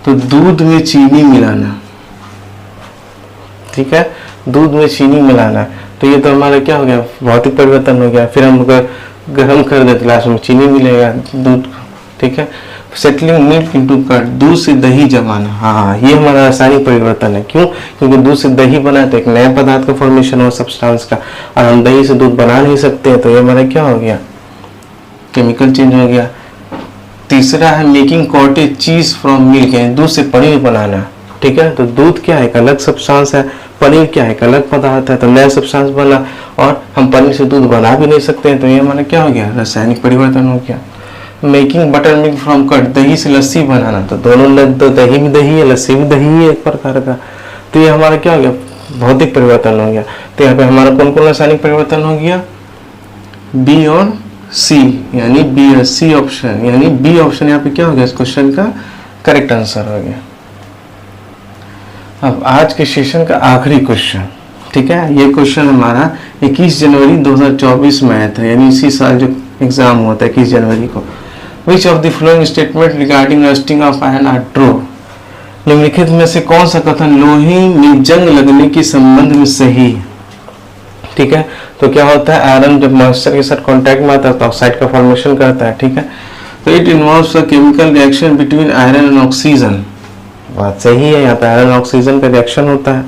तो दूध में चीनी मिलाना, ठीक है, दूध में चीनी मिलाना, तो ये तो हमारा क्या हो गया, भौतिक परिवर्तन हो गया। फिर हम अगर गर्म कर देते लास्ट में चीनी मिलेगा दूध। ठीक है, सेटलिंग मिल्क इनटू कर्ड, दूध से दही जमाना, हाँ ये हमारा रासायनिक परिवर्तन है। क्यों, क्योंकि दूध से दही बना तो एक नया पदार्थ का फॉर्मेशन हो सब्सटेंस का, और हम दही से दूध बना नहीं सकते, तो ये हमारा क्या हो गया, केमिकल चेंज हो गया। तीसरा है making cottage cheese from milk, यानी दूध से पनीर बनाना। ठीक है, तो दूध क्या है, एक अलग सब्सटेंस है, पनीर क्या है, एक अलग पदार्थ है, तो नया सब्सटेंस बना और हम पनीर से दूध बना भी नहीं सकते हैं, तो ये हमारा क्या हो गया, रासायनिक परिवर्तन हो गया। Making buttermilk from curd, दही से लस्सी बनाना, तो दोनों तो दही भी दही है, लस्सी भी दही है एक प्रकार का, तो ये हमारा क्या हो गया, भौतिक परिवर्तन हो गया। तो यहाँ पे हमारा कौन कौन रासायनिक परिवर्तन हो गया, बी और सी, यानी बी और सी ऑप्शन, यानी बी ऑप्शन यहाँ पे क्या हो गया, इस क्वेश्चन का करेक्ट आंसर हो गया। अब आज के सेशन का आखिरी क्वेश्चन, ठीक है, ये क्वेश्चन हमारा 21 जनवरी 2024 में आया था, यानी इसी साल जो एग्जाम हुआ था 21 जनवरी को। Which of the following statement regarding rusting of iron are true, निम्नलिखित में से कौन सा कथन लोहे में जंग लगने के संबंध में सही। ठीक है, तो क्या होता है, आयरन जब मॉइस्चर के साथ कांटेक्ट में आता है तो ऑक्साइड का फॉर्मेशन करता है। ठीक है, तो it involves a chemical reaction between iron and oxygen, बात सही है, यहाँ पे आयरन ऑक्सीजन का रिएक्शन होता है।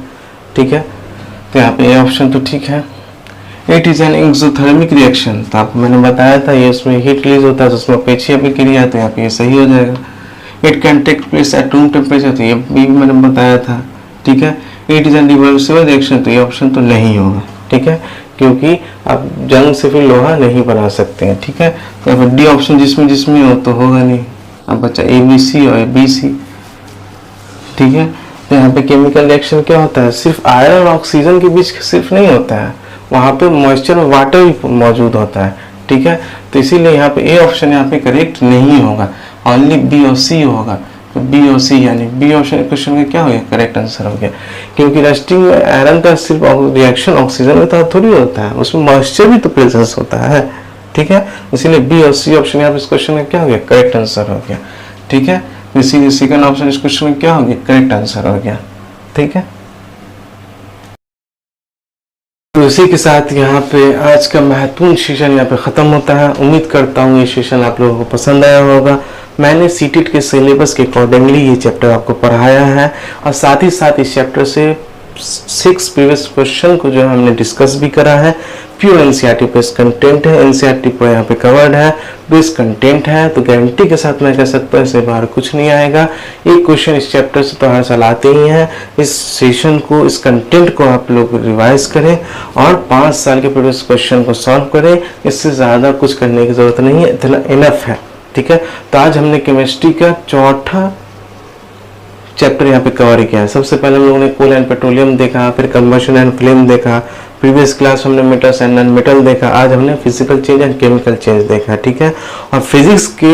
ठीक है, तो यहाँ पे ये ऑप्शन तो ठीक है। It is an exothermic reaction, तो आपको मैंने बताया था ये उसमें हीट रिलीज होता है, तो उसमें अपेक्षीय अभिक्रिया है, तो यहाँ पे ये सही हो जाएगा। It can take place at room temperature, तो ये भी मैंने बताया था। ठीक है, it is an reversible reaction, तो ये ऑप्शन तो नहीं होगा। ठीक है, क्योंकि आप जंग से फिर लोहा नहीं बना सकते हैं। ठीक है, तो यहाँ पर डी ऑप्शन जिसमें जिसमें हो तो होगा नहीं, अब बच्चा ए बी सी और बी सी। ठीक है, तो यहाँ पे केमिकल रिएक्शन क्या होता है, सिर्फ आयरन और ऑक्सीजन के बीच सिर्फ नहीं होता है, वहाँ पे मॉइस्चर और वाटर भी मौजूद होता है। ठीक है, तो इसीलिए यहाँ पे ए ऑप्शन यहाँ पे करेक्ट नहीं होगा, ओनली बी और सी होगा। तो बी और सी यानी बी ऑप्शन क्वेश्चन का क्या हो गया, करेक्ट आंसर हो गया। क्योंकि रस्टिंग में आयरन का सिर्फ रिएक्शन ऑक्सीजन के साथ थोड़ी होता है, उसमें मॉइस्चर भी तो प्रेजेंस होता है। ठीक है, इसीलिए बी और सी ऑप्शन यहाँ पे इस क्वेश्चन का क्या हो गया, करेक्ट आंसर हो गया। ठीक है, इसीलिए सेकंड ऑप्शन इस क्वेश्चन में क्या हो गया, करेक्ट आंसर हो गया। ठीक है। तो इसी के साथ यहाँ पे आज का महत्वपूर्ण सेशन यहाँ पे ख़त्म होता है। उम्मीद करता हूँ ये सेशन आप लोगों को पसंद आया होगा। मैंने सीटेट के सिलेबस के अकॉर्डिंगली ये चैप्टर आपको पढ़ाया है और साथ ही साथ इस चैप्टर से 6 प्रीवियस क्वेश्चन को जो हमने डिस्कस भी करा है। प्योर एनसीईआरटी बेस्ड कंटेंट है, एनसीईआरटी पर यहाँ पे कवर्ड है, बेस्ड कंटेंट है, तो गारंटी के साथ मैं कह सकता हूँ इससे बाहर कुछ नहीं आएगा। एक क्वेश्चन इस चैप्टर से तो हर साल आते ही हैं। इस सेशन को, इस कंटेंट को आप लोग रिवाइज करें और 5 साल के प्रीवियस क्वेश्चन को सॉल्व करें। इससे ज़्यादा कुछ करने की ज़रूरत नहीं है, इतना इनफ है। ठीक है, तो आज हमने केमिस्ट्री का चौथा चैप्टर यहाँ पे कवर किया है। सबसे पहले हम लोगों ने कोल एंड पेट्रोलियम देखा, फिर कंबशन एंड फ्लेम देखा, प्रीवियस क्लास हमने मेटल्स एंड नॉन मेटल देखा, आज हमने physical change and chemical change देखा। ठीक है, और फिजिक्स के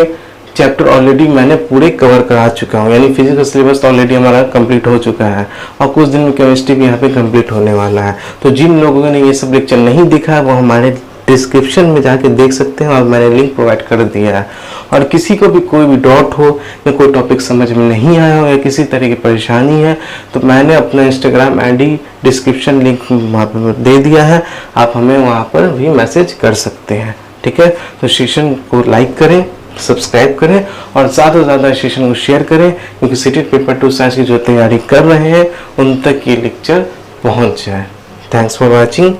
चैप्टर ऑलरेडी मैंने पूरे कवर करा चुका हूँ, यानी फिजिक्स का सिलेबस ऑलरेडी हमारा कंप्लीट हो चुका है और कुछ दिन में केमिस्ट्री भी यहाँ पे कंप्लीट होने वाला है। तो जिन लोगों ने ये सब लेक्चर नहीं देखा वो हमारे डिस्क्रिप्शन में जाके देख सकते हैं और मैंने लिंक प्रोवाइड कर दिया है। और किसी को भी कोई भी डाउट हो या कोई टॉपिक समझ में नहीं आया हो या किसी तरह की परेशानी है तो मैंने अपना इंस्टाग्राम आईडी डिस्क्रिप्शन लिंक वहाँ पर दे दिया है, आप हमें वहाँ पर भी मैसेज कर सकते हैं। ठीक है, तो सेशन को लाइक करें, सब्सक्राइब करें और ज़्यादा से ज़्यादा सेशन को शेयर करें, क्योंकि सीटेट पेपर 2 साइंस की जो तैयारी कर रहे हैं उन तक ये लेक्चर पहुँच जाए। Thanks for watching.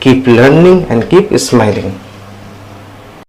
Keep learning and keep smiling.